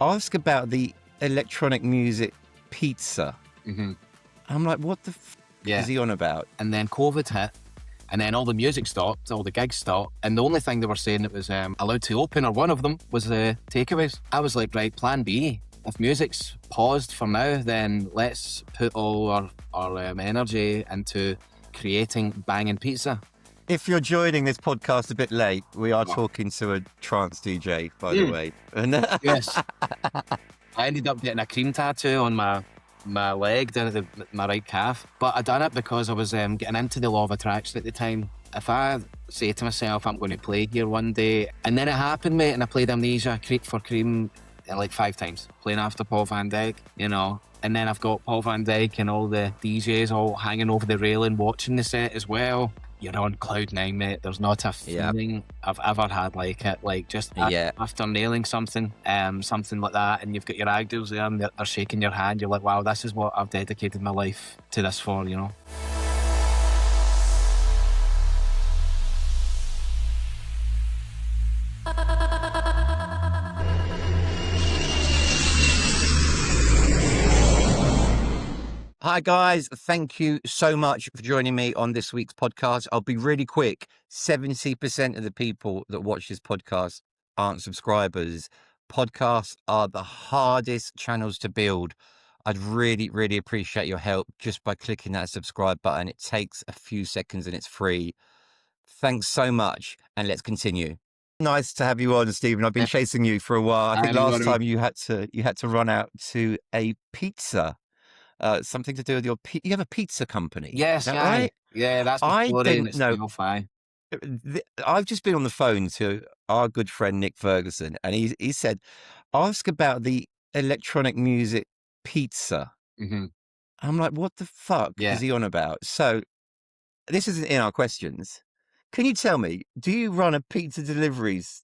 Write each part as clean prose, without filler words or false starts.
ask about the electronic music pizza. Mm-hmm. I'm like, what the is he on about? And then COVID hit, and then all the music stopped, all the gigs stopped, and the only thing they were saying that was allowed to open, or one of them, was takeaways. I was like, right, plan B. If music's paused for now, then let's put all our energy into creating banging pizza. If you're joining this podcast a bit late, we are talking to a trance DJ, by the way. Yes. I ended up getting a cream tattoo on my leg, down at my right calf. But I done it because I was getting into the law of attraction at the time. If I say to myself, I'm going to play here one day, and then it happened, mate, and I played Amnesia for Cream like 5 times, playing after Paul van Dyk, you know. And then I've got Paul van Dyk and all the DJs all hanging over the railing watching the set as well. You're on cloud 9, mate. There's not a feeling I've ever had like it. Like just after nailing something like that, and you've got your actors there and they're shaking your hand. You're like, wow, this is what I've dedicated my life to this for, you know. Hi guys, thank you so much for joining me on this week's podcast. I'll be really quick. 70% of the people that watch this podcast aren't subscribers. Podcasts are the hardest channels to build. I'd really, really appreciate your help just by clicking that subscribe button. It takes a few seconds and it's free. Thanks so much, and let's continue. Nice to have you on, Stephen. I've been chasing you for a while. I think last time you had to run out to a pizza. Something to do with you have a pizza company. Yes, right? Yeah, that's I didn't know. I've just been on the phone to our good friend Nick Ferguson, and he said, ask about the electronic music pizza. Mm-hmm. I'm like, what the fuck is he on about? So this isn't in our questions. Can you tell me, do you run a pizza deliveries?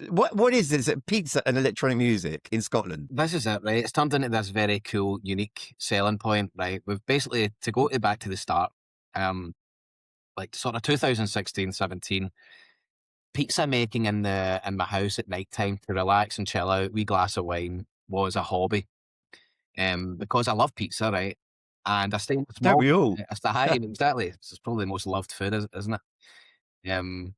What is this? Pizza and electronic music in Scotland? This is it, right? It's turned into this very cool, unique selling point, right? We've basically, to go back to the start, like sort of 2016, 17, pizza making in my house at night time to relax and chill out, wee glass of wine, was a hobby. Because I love pizza, right? And I stay small. Don't we all? Exactly. It's probably the most loved food, isn't it? And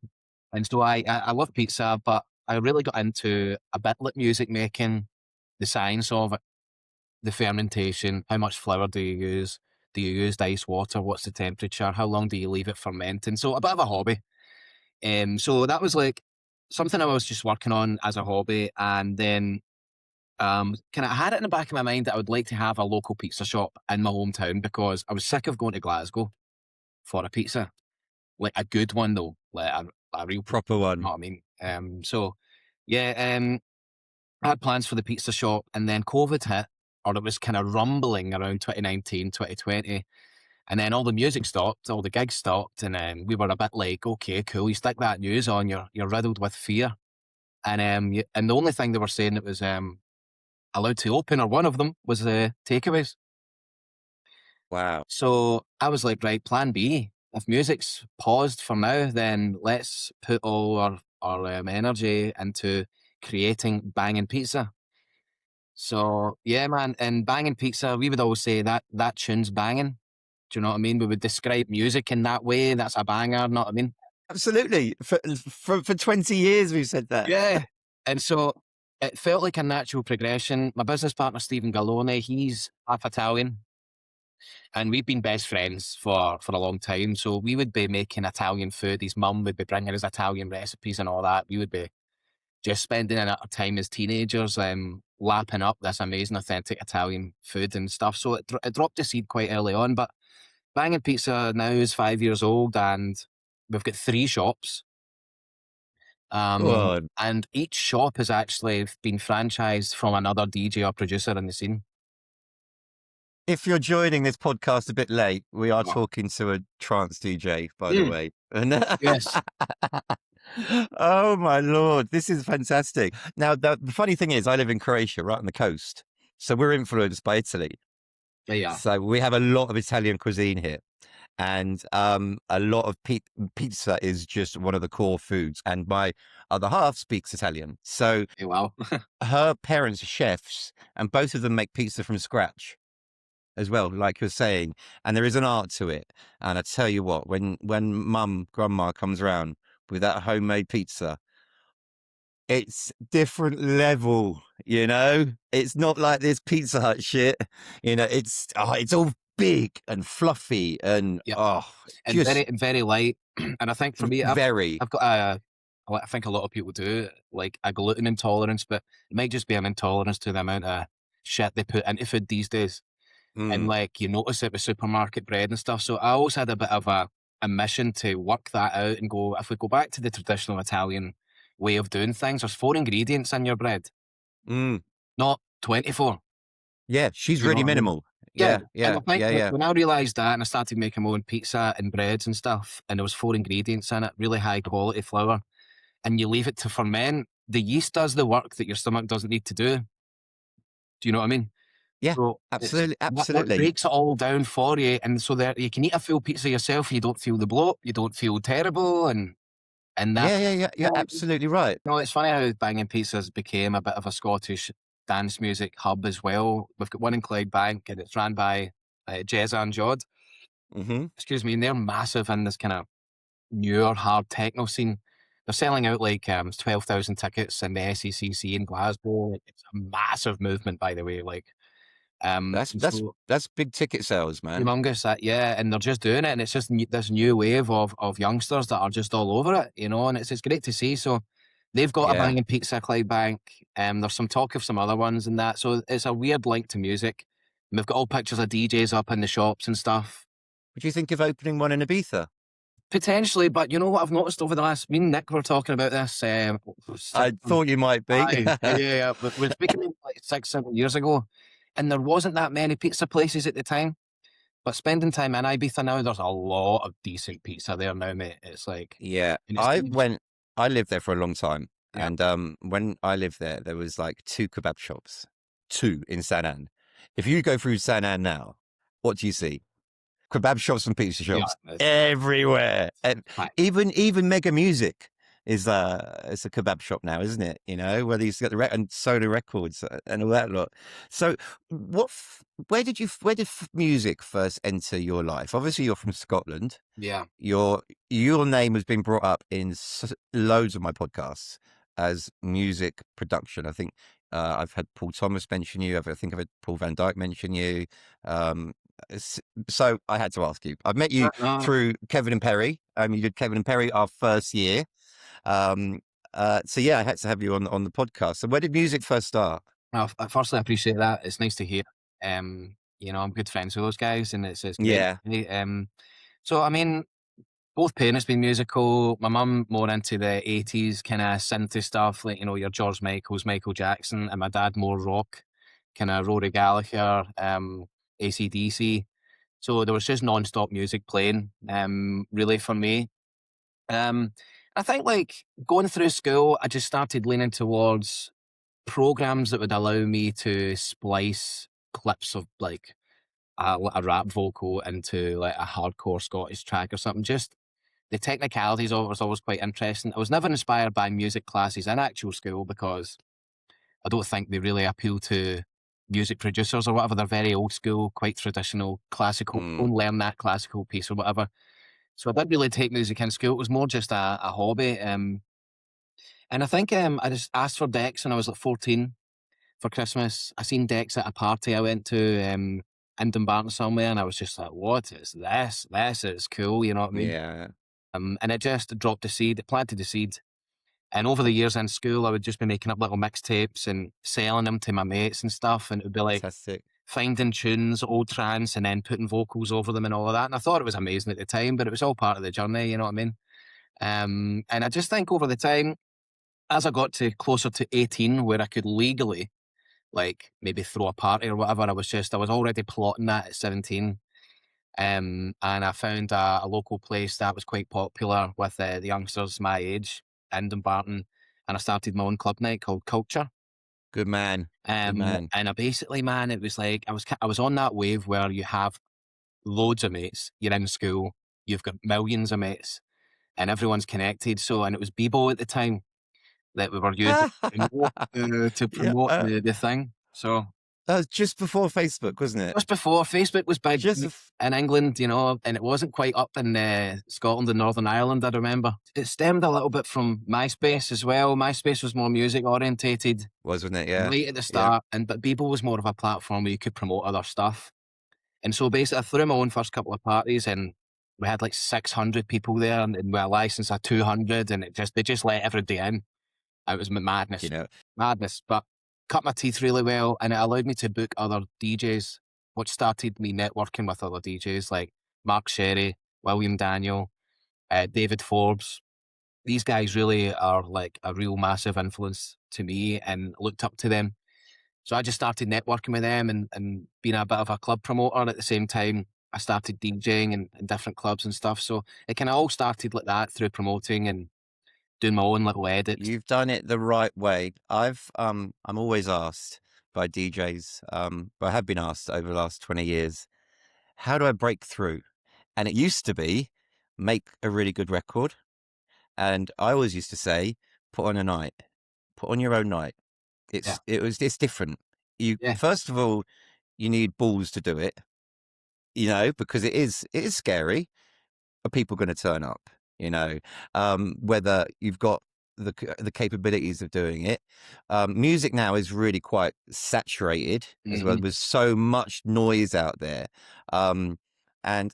so I love pizza, but I really got into a bit like music making, the science of it, the fermentation, how much flour do you use? Do you use ice water? What's the temperature? How long do you leave it fermenting? So a bit of a hobby. So that was like something I was just working on as a hobby. And then kind of had it in the back of my mind that I would like to have a local pizza shop in my hometown, because I was sick of going to Glasgow for a pizza. Like a good one though, like a real proper one. You know what I mean? I had plans for the pizza shop, and then COVID hit, or it was kind of rumbling around 2019, 2020. And then all the music stopped, all the gigs stopped, and then we were a bit like, okay, cool, you stick that news on, you're riddled with fear. And the only thing they were saying that was allowed to open, or one of them, was takeaways. Wow. So I was like, right, plan B. If music's paused for now, then let's put all our energy into creating banging pizza. So yeah, man, and banging pizza, we would always say that tune's banging. Do you know what I mean? We would describe music in that way. That's a banger, know what I mean? Absolutely. For 20 years we've said that. Yeah. And so it felt like a natural progression. My business partner, Stephen Kirkwood, he's half Italian. And we've been best friends for a long time. So we would be making Italian food. His mum would be bringing us Italian recipes and all that. We would be just spending our time as teenagers lapping up this amazing, authentic Italian food and stuff. So it dropped the seed quite early on. But Banging Pizza now is 5 years old, and we've got 3 shops. And each shop has actually been franchised from another DJ or producer in the scene. If you're joining this podcast a bit late, we are talking to a trance DJ, by the way. Yes. Oh my Lord, this is fantastic. Now, the funny thing is, I live in Croatia, right on the coast. So we're influenced by Italy. Yeah. So we have a lot of Italian cuisine here. And a lot of pizza is just one of the core foods. And my other half speaks Italian. So Hey, wow. her parents are chefs, and both of them make pizza from scratch as well, like you're saying. And there is an art to it. And I tell you what, when grandma comes around with that homemade pizza, it's different level, you know? It's not like this Pizza Hut shit. You know, it's all big and fluffy and Yeah. And just very light. And I think for me, very. I've got I think a lot of people do, like a gluten intolerance, but it might just be an intolerance to the amount of shit they put into food these days. And like you notice it with supermarket bread and stuff. So I always had a bit of a mission to work that out and go, if we go back to the traditional Italian way of doing things, there's 4 ingredients in your bread, Mm. not 24. Yeah, she's You know really what I mean? minimal. Yeah. Yeah, And yeah, I think yeah, like, yeah. when I realised that and I started making my own pizza and breads and stuff, and there was 4 ingredients in it, really high quality flour, and you leave it to ferment, the yeast does the work that your stomach doesn't need to do. Do you know what I mean? Yeah, So it's absolutely, what absolutely. breaks it all down for you, and so that you can eat a full pizza yourself, you don't feel the bloat, you don't feel terrible, and that. Yeah, yeah, yeah, you're absolutely right. No, it's funny how Banging Pizzas became a bit of a Scottish dance music hub as well. We've got one in Clydebank, and it's ran by Jezza and Jod. Hmm. Excuse me, and they're massive in this kind of newer hard techno scene. They're selling out like 12,000 tickets in the SECC in Glasgow. Like, it's a massive movement, by the way. Like, That's and that's so that's big ticket sales, man. humongous, yeah, and they're just doing it, and it's just this new wave of youngsters that are just all over it, you know, and it's great to see. So they've got a Yeah. banging pizza, Clydebank. There's some talk of some other ones and that, so it's a weird link to music. And we've got all pictures of DJs up in the shops and stuff. Would you think of opening one in Ibiza? Potentially, but you know what I've noticed over the last, me and Nick were talking about this. I thought you might be. Yeah. But we're speaking like 6-7 years ago, and there wasn't that many pizza places at the time. But spending time in Ibiza now, there's a lot of decent pizza there now, mate. It's like, Yeah, and it's good. I lived there for a long time, Yeah. and when I lived there was like 2 kebab shops, 2 in San An. If you go through San An now, what do you see? Kebab shops and pizza Yeah. shops everywhere, and Right. even Mega Music is it's a kebab shop now, isn't it? You know, where they used to get the and Soda Records and all that lot. So, where did music first enter your life? Obviously, you're from Scotland. Yeah. Your name has been brought up in loads of my podcasts as music production. I think I've had Paul Thomas mention you. I think I've had Paul van Dyk mention you. So I had to ask you. I've met you through Kevin and Perry. You did Kevin and Perry our first year. So yeah, I had to have you on the podcast. So where did music first start? Well, firstly, I appreciate that. It's nice to hear. You know, I'm good friends with those guys, and it's great. Yeah. So I mean, both parents been musical. My mum more into the 80s kind of synthy stuff, like, you know, your George Michaels, Michael Jackson, and my dad more rock, kind of Rory Gallagher, AC/DC. So there was just non-stop music playing, really for me. I think like going through school, I just started leaning towards programs that would allow me to splice clips of like a rap vocal into like a hardcore Scottish track or something. Just the technicalities of it was always quite interesting. I was never inspired by music classes in actual school because I don't think they really appeal to music producers or whatever. They're very old school, quite traditional, classical. Don't learn that classical piece or whatever. So I didn't really take music in school. It was more just a hobby. And I think I just asked for Dex when I was like 14 for Christmas. I seen Dex at a party I went to in Dumbarton somewhere, and I was just like, what is this? This is cool, you know what I mean? Yeah. And it just dropped the seed, it planted the seed. And over the years in school, I would just be making up little mixtapes and selling them to my mates and stuff. And it would be like Fantastic. finding tunes, old trance, and then putting vocals over them and all of that. And I thought it was amazing at the time, but it was all part of the journey, you know what I mean? And I just think over the time, as I got to closer to 18, where I could legally like maybe throw a party or whatever, I was already plotting that at 17. And I found a local place that was quite popular with the youngsters my age in Dumbarton. And I started my own club night called Culture. Good man. Good man. And I basically, man, it was like I was on that wave where you have loads of mates. You're in school, you've got millions of mates, and everyone's connected. So, and it was Bebo at the time that we were using to Yeah, promote the thing. So that was just before Facebook, wasn't it? just before Facebook was big Just in England, you know, and it wasn't quite up in Scotland and Northern Ireland, I remember. It stemmed a little bit from MySpace as well. MySpace was more music orientated wasn't it? Yeah, right at the yeah. start, but Bebo was more of a platform where you could promote other stuff. And so basically I threw my own first couple of parties and we had like 600 people there and with a license of 200 and they just let everybody in. It was madness. You know, Madness, but cut my teeth really well, and it allowed me to book other DJs, which started me networking with other DJs like Mark Sherry, William Daniel, David Forbes. These guys really are like a real massive influence to me and looked up to them. So I just started networking with them and being a bit of a club promoter at the same time. I started DJing in different clubs and stuff. So it kind of all started like that through promoting and doing my own little edits. you've done it the right way. I'm always asked by DJs, but I have been asked over the last 20 years, how do I break through? And it used to be make a really good record. And I always used to say, put on a night, put on your own night. Yeah. It's different. Yeah. First of all, you need balls to do it, you know, because it is scary. Are people going to turn up? You know, whether you've got the capabilities of doing it. Music now is really quite saturated as well. There's so much noise out there. And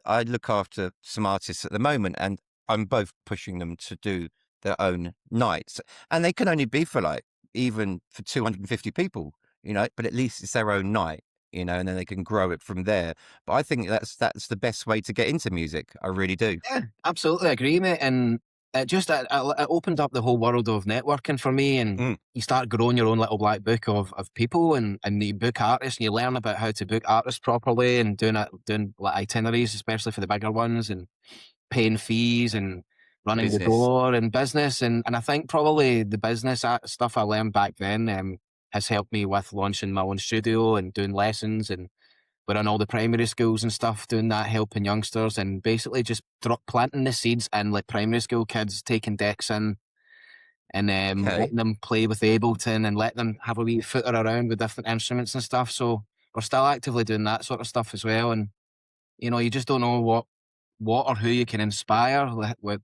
I look after some artists at the moment, and I'm both pushing them to do their own nights, and they can only be for like even for 250 people, you know, but at least it's their own night, you know, and then they can grow it from there. But I think that's the best way to get into music. I really do. Yeah, absolutely agree, mate. And it opened up the whole world of networking for me. And you start growing your own little black book of people, and you book artists, and you learn about how to book artists properly, and doing like itineraries, especially for the bigger ones, and paying fees and running the Business. door and business. And I think probably the business stuff I learned back then has helped me with launching my own studio and doing lessons, and we're in all the primary schools and stuff, doing that, helping youngsters, and basically just planting the seeds in like primary school kids, taking decks in and Okay. letting them play with Ableton and let them have a wee footer around with different instruments and stuff. So we're still actively doing that sort of stuff as well. And, you know, you just don't know what or who you can inspire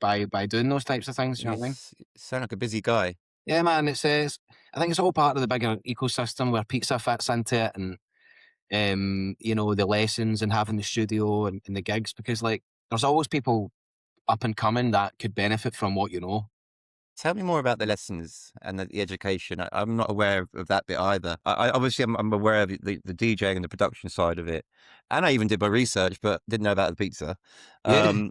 by doing those types of things. You know what I mean? You sound like a busy guy. Yeah, man. I think it's all part of the bigger ecosystem where pizza fits into it, and you know, the lessons and having the studio and the gigs, because like there's always people up and coming that could benefit from what you know. Tell me more about the lessons and the education. I'm not aware of that bit either. I obviously I'm aware of the DJing and the production side of it, and I even did my research, but didn't know about the pizza. Yeah.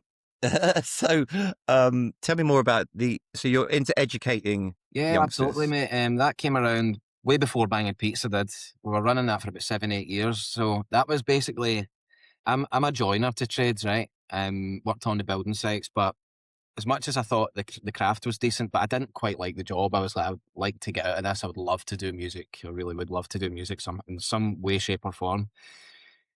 So tell me more about so you're into educating Yeah, youngsters. absolutely, mate. That came around way before Banging Pizza did. We were running that for about 7-8 years. So that was basically, I'm a joiner to trades, right? Worked on the building sites, but as much as I thought the craft was decent, but I didn't quite like the job. I was like, I would like to get out of this. I would love to do music. I really would love to do music in some way, shape, or form.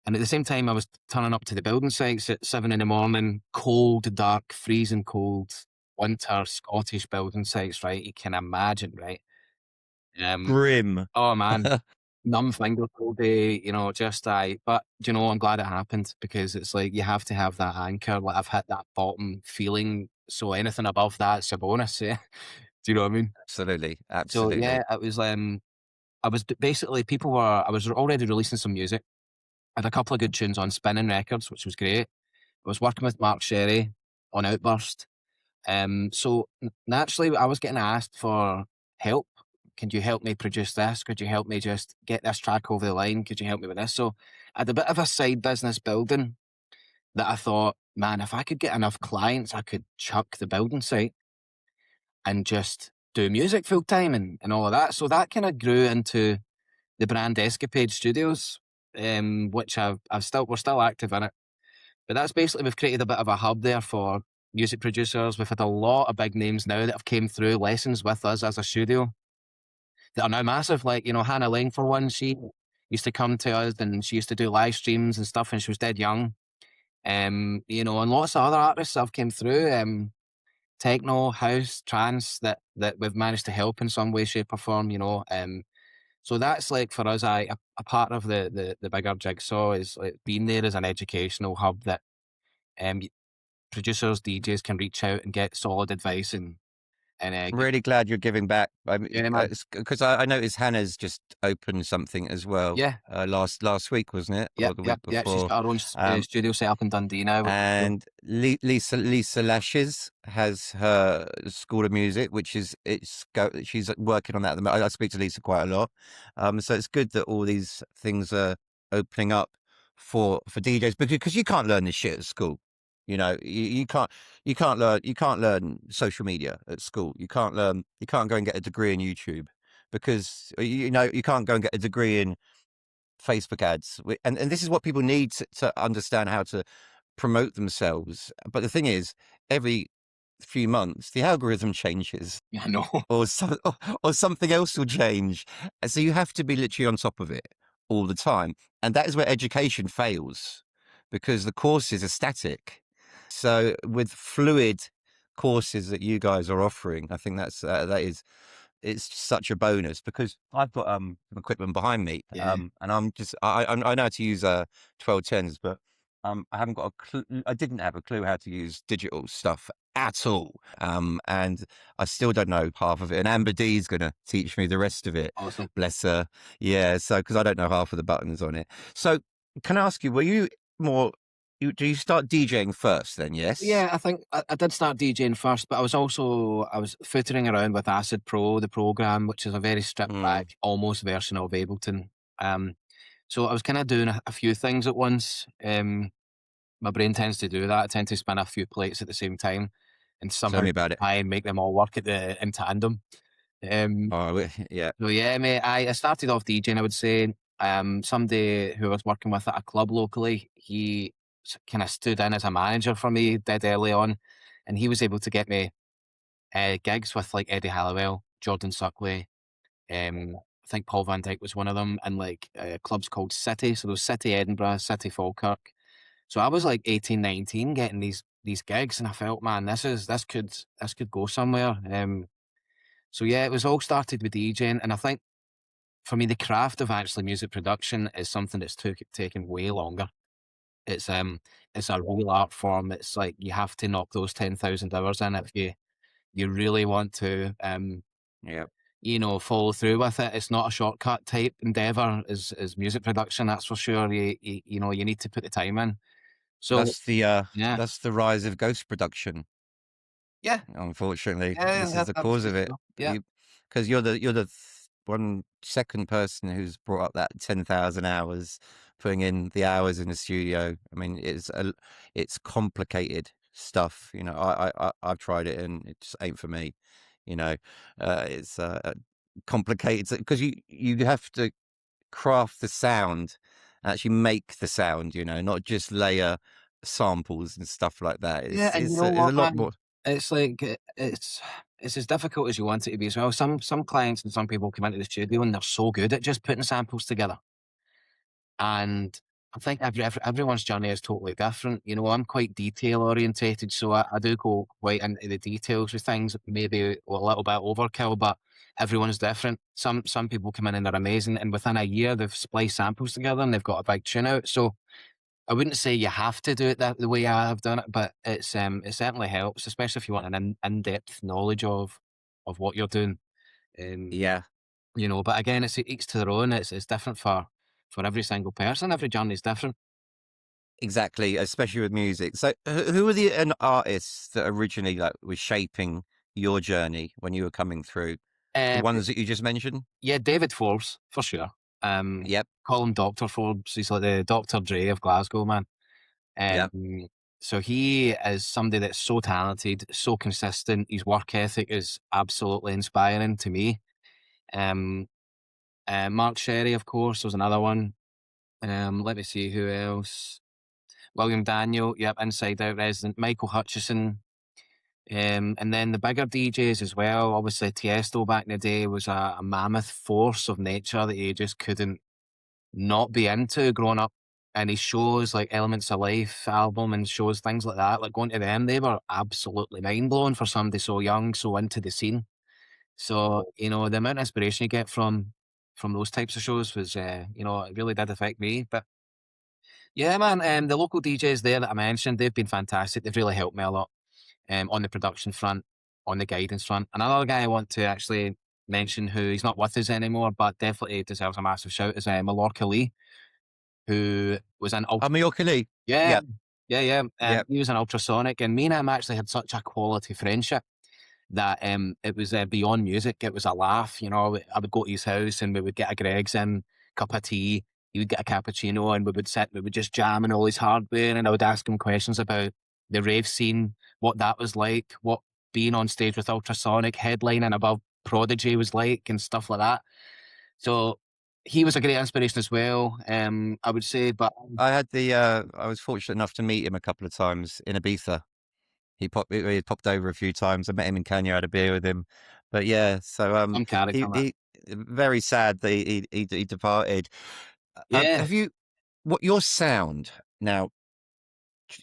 And at the same time, I was turning up to the building sites at 7 a.m, cold, dark, freezing cold, winter Scottish building sites, right? You can imagine, right? Grim. Oh man, numb fingers all day, you know, but you know, I'm glad it happened, because it's like you have to have that anchor. Like I've hit that bottom feeling, so anything above that's a bonus. Yeah, do you know what I mean? Absolutely, So absolutely. yeah, it was. I was basically I was already releasing some music. I had a couple of good tunes on Spinning Records, which was great. I was working with Mark Sherry on Outburst. So naturally, I was getting asked for help. Can you help me produce this? Could you help me just get this track over the line? Could you help me with this? So I had a bit of a side business building that I thought, man, if I could get enough clients, I could chuck the building site and just do music full time and all of that. So that kind of grew into the brand Escapade Studios, which we're still active in it. But that's basically, we've created a bit of a hub there for music producers. We've had a lot of big names now that have came through lessons with us as a studio that are now massive. Like, you know, Hannah Lane, for one, she used to come to us and she used to do live streams and stuff, and she was dead young. You know, and lots of other artists that have came through, techno, house, trance that we've managed to help in some way, shape, or form. You know, so that's like for us, a part of the bigger jigsaw is like being there as an educational hub that um producers, DJs can reach out and get solid advice and I'm really glad you're giving back. I mean, yeah, man. because I noticed Hannah's just opened something as well. Yeah, Last week, wasn't it, or yep, the yep, week yep. She's before? got her own Um, studio set up in Dundee now, which is cool. and Lisa Lashes has her School of Music, which is she's working on that at the moment. I speak to Lisa quite a lot, so it's good that all these things are opening up for DJs, because you can't learn this shit at school. You know, you can't learn social media at school. You can't go and get a degree in YouTube, because you know you can't go and get a degree in Facebook ads. And this is what people need to understand how to promote themselves. But the thing is, every few months, the algorithm changes, Yeah, I know. or something else will change. And so you have to be literally on top of it all the time. And that is where education fails, because the courses are static. So with fluid courses that you guys are offering, I think it's such a bonus, because I've got equipment behind me, Yeah. and I know how to use 1210s, but I haven't got a clue. I didn't have a clue how to use digital stuff at all, and I still don't know half of it. And Amber D's going to teach me the rest of it. Awesome. Bless her. Yeah, so because I don't know half of the buttons on it. So can I ask you, were you more? Do you start DJing first then? Yes. Yeah, I think I did start DJing first, but I was footering around with Acid Pro, the program, which is a very stripped Mm. back, almost version of Ableton. So I was kind of doing a few things at once. My brain tends to do that. I tend to spin a few plates at the same time, and Tell somehow me about it. try and make them all work in tandem. Um, Oh, yeah. so yeah, mate, I started off DJing. I would say somebody who I was working with at a club locally, he kind of stood in as a manager for me dead early on, and he was able to get me gigs with like Eddie Halliwell, Jordan Suckley. I think Paul van Dyk was one of them, and like clubs called City. So there was City Edinburgh, City Falkirk. So I was like 18, 19 getting these gigs, and I felt, man, this could go somewhere. So yeah, it was all started with DJing, and I think for me the craft of actually music production is something that's taken way longer. It's a real art form. It's like you have to knock those 10,000 hours in if you really want to Yeah. follow through with it. It's not a shortcut type endeavor as music production, that's for sure. You need to put the time in. So yeah, That's the rise of ghost production. yeah, Unfortunately, yeah, this is that's the cause of absolutely it. so. Yeah. Because you're the 1 second person who's brought up that 10,000 hours, putting in the hours in the studio. I mean, it's complicated stuff. You know, I've tried it and it just ain't for me. You know, it's complicated, because you have to craft the sound, actually make the sound. You know, not just layer samples and stuff like that. Yeah, and you know It's a what, lot man? more. It's like it's as difficult as you want it to be as well. Some clients and some people come into the studio and they're so good at just putting samples together. And I think everyone's journey is totally different. You know, I'm quite detail orientated, so I do go quite into the details with things, maybe a little bit overkill, but everyone's different. Some people come in and they're amazing, and within a year they've spliced samples together and they've got a big tune out. So I wouldn't say you have to do it the way I have done it, but it certainly helps, especially if you want an in-depth knowledge of what you're doing. Um, Yeah. but again, it's each to their own. It's different for every single person. Every journey is different. Exactly, especially with music. So, who are the artists that originally were shaping your journey when you were coming through? The Um, ones that you just mentioned? yeah, David Forbes for sure. Yep, Call him Doctor Forbes. He's like the Dr. Dre of Glasgow, man. yep. So he is somebody that's so talented, so consistent. His work ethic is absolutely inspiring to me. Um, Mark Sherry, of course, was another one. Let me see who else. William Daniel, yep, Inside Out resident. Michael Hutchison. And then the bigger DJs as well. Obviously, Tiesto back in the day was a mammoth force of nature that you just couldn't not be into growing up and his shows like Elements of Life album and shows, things like that, like going to them, they were absolutely mind blowing for somebody so young, so into the scene. So, you know, the amount of inspiration you get from those types of shows was, you know, it really did affect me. But yeah, man, the local DJs there that I mentioned, they've been fantastic. They've really helped me a lot on the production front, on the guidance front. Another guy I want to actually mention who he's not with us anymore, but definitely deserves a massive shout is Malorca Lee, who was an I'm Mallorca Lee. yeah, Yeah, yeah. yeah. He was an ultrasonic, and me and him actually had such a quality friendship that it was beyond music. It was a laugh. You know, I would go to his house and we would get a Greg's in, cup of tea. He would get a cappuccino, and we would sit. We would just jam in all his hardware, and I would ask him questions about the rave scene, what that was like, what being on stage with ultrasonic headlining above Prodigy was like, and stuff like that. So he was a great inspiration as well. I would say, but I was fortunate enough to meet him a couple of times in Ibiza. He popped over a few times. I met him in Kenya, had a beer with him. But yeah, so some character. he very sad that he departed. Yeah, Have you what your sound now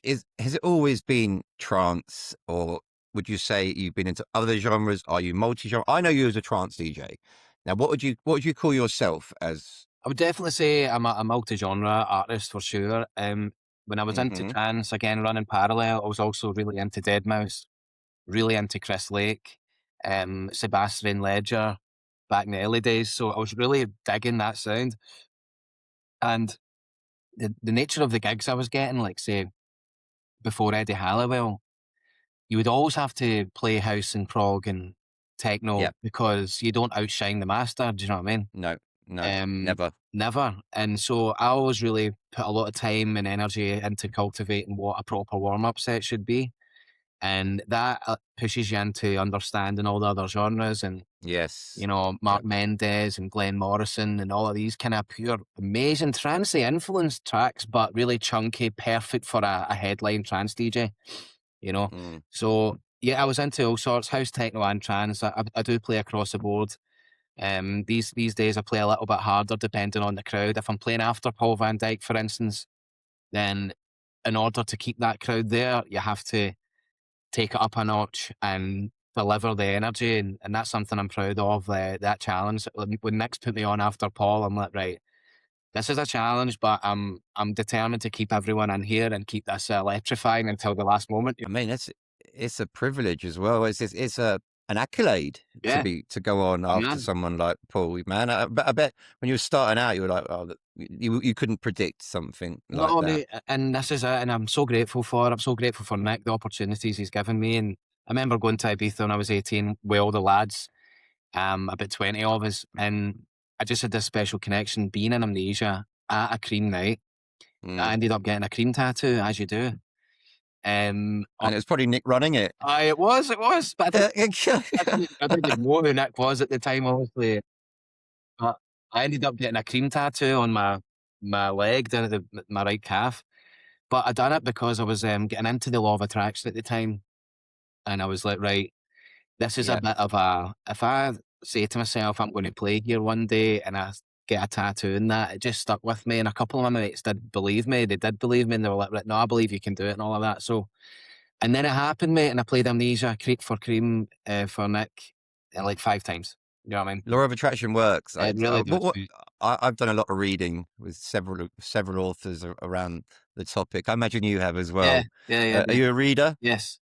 has it always been trance, or would you say you've been into other genres? Are you multi-genre? I know you as a trance DJ. Now, what would you call yourself as? I would definitely say I'm a multi-genre artist for sure. When I was into Hmm. trance, again, running parallel, I was also really into Deadmau5, really into Chris Lake, Sebastian Ledger back in the early days. So I was really digging that sound. And the nature of the gigs I was getting, like say, before Eddie Halliwell, you would always have to play house and prog and techno Yeah, because you don't outshine the master. Do you know what I mean? no, no, Um, never. Never. And so I always really put a lot of time and energy into cultivating what a proper warm up set should be. And that pushes you into understanding all the other genres and, you Yes, know, yeah. Mark Mendez and Glenn Morrison and all of these kind of pure, amazing trancey influenced tracks, but really chunky, perfect for a headline trance DJ, you know. Mm. So, yeah, I was into all sorts, house, techno, and trance. I do play across the board. These days I play a little bit harder depending on the crowd. If I'm playing after Paul van Dyk, for instance, then in order to keep that crowd there, you have to take it up a notch and deliver the energy, and that's something I'm proud of. That challenge. When Nick's put me on after Paul, I'm like, right, this is a challenge, but I'm determined to keep everyone in here and keep this electrifying until the last moment. I mean, it's a privilege as well. It's an accolade Yeah, to go on after man. someone like Paul, man. I bet when you were starting out, you were like, oh, you couldn't predict something like No, that. mate, and this is it, and I'm so grateful for it. I'm so grateful for Nick, the opportunities he's given me. And I remember going to Ibiza when I was 18 with all the lads, about 20 of us, and I just had this special connection being in Amnesia at a Cream night. I Mm. ended up getting a Cream tattoo, as you do. And it was probably Nick running it. It was, but I didn't know who Nick was at the time, obviously. But I ended up getting a Cream tattoo on my leg down at my right calf. But I done it because I was getting into the law of attraction at the time, and I was like, right, this is a Yeah. bit of a. If I say to myself, I'm going to play here one day, and I get a tattoo and that, it just stuck with me. And a couple of my mates did believe me. They did believe me, and they were like, right, no, I believe you can do it, and all of that. So, and then it happened, mate, and I played Amnesia Creep for Cream for Nick like 5 times. You know what I mean? Law of attraction works. It really does. I've done a lot of reading with several authors around the topic. I imagine you have as Yeah, well. yeah, Are yeah. you a reader? Yes.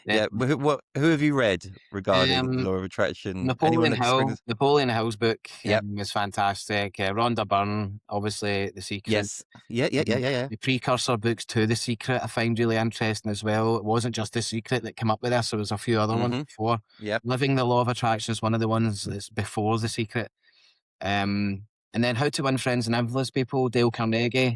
Yeah. Who have you read regarding Um, law of attraction? Anyone Napoleon that springs? Hill, Napoleon Hill's book Yep. is fantastic. Rhonda Byrne, obviously, The Secret. Yes. Yeah. The precursor books to The Secret I find really interesting as well. It wasn't just The Secret that came up with this, there was a few other ones Mm-hmm. before. Yep. Living the Law of Attraction is one of the ones that's before The Secret. And then How to Win Friends and Influence People, Dale Carnegie,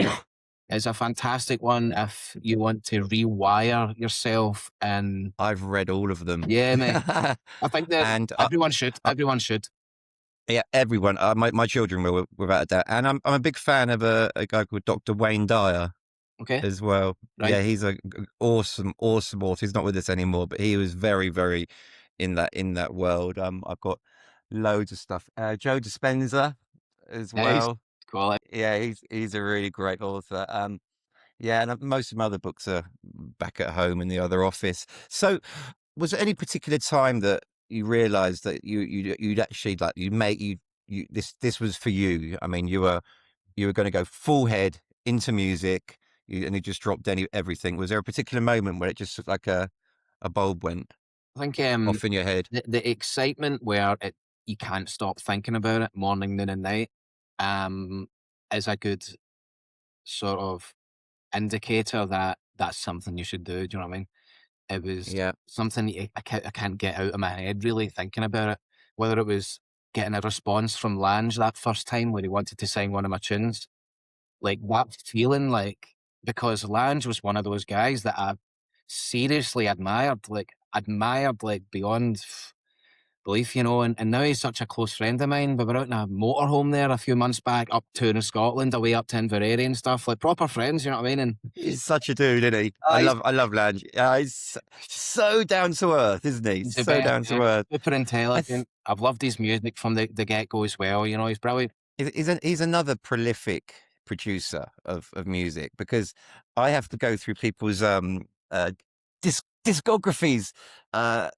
is a fantastic one if you want to rewire yourself. And I've read all of them. yeah, mate, I think that And everyone should. Everyone should. yeah, everyone. My children will, without a doubt. And I'm a big fan of a guy called Dr. Wayne Dyer Okay. as well. Right. Yeah, he's a awesome author. He's not with us anymore, but he was very, very in that world. I've got loads of stuff. Joe Dispenza as Yeah, he's well. cool. Yeah, he's a really great author. Yeah, and most of my other books are back at home in the other office. So, was there any particular time that you realised that you'd actually like you this was for you? I mean, you were going to go full head into music, and you just dropped everything. Was there a particular moment where it just like a bulb went I think off in your head? the excitement where you can't stop thinking about it morning, noon, and night, um, is a good sort of indicator that that's something you should do. Do you know what I mean? It was Yeah. something that I can't get out of my head really thinking about it. Whether it was getting a response from Lange that first time when he wanted to sign one of my tunes, like that feeling, like because Lange was one of those guys that I seriously admired like beyond belief, and now he's such a close friend of mine. We were out in a motorhome there a few months back, up to in Scotland, away up to Inverary and stuff, like proper friends, you know what I mean? And He's such a dude, isn't he? he's I love Lange. He's so down to earth, isn't he? the So best, down to dude. earth. Super I th- intelligent. I've loved his music from the get go as well. He's brilliant. he's another prolific producer of music, because I have to go through people's discographies uh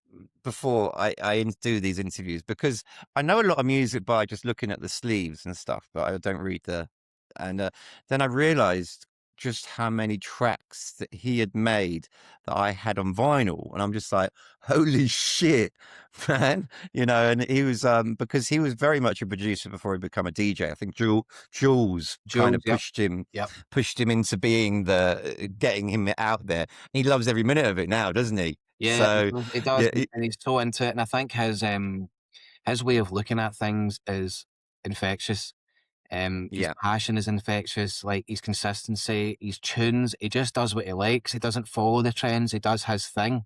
before I do these interviews, because I know a lot of music by just looking at the sleeves and stuff, but I don't read and then I realized just how many tracks that he had made that I had on vinyl, and I'm just like, holy shit, man. And he was because he was very much a producer before he became a DJ. I think Jules kind of Jules, yep. pushed him into being getting him out there. He loves every minute of it now, doesn't he? Yeah, So he does, yeah, and he's so into it. And I think his way of looking at things is infectious. His yeah. passion is infectious, like his consistency, his tunes. He just does what he likes. He doesn't follow the trends. He does his thing.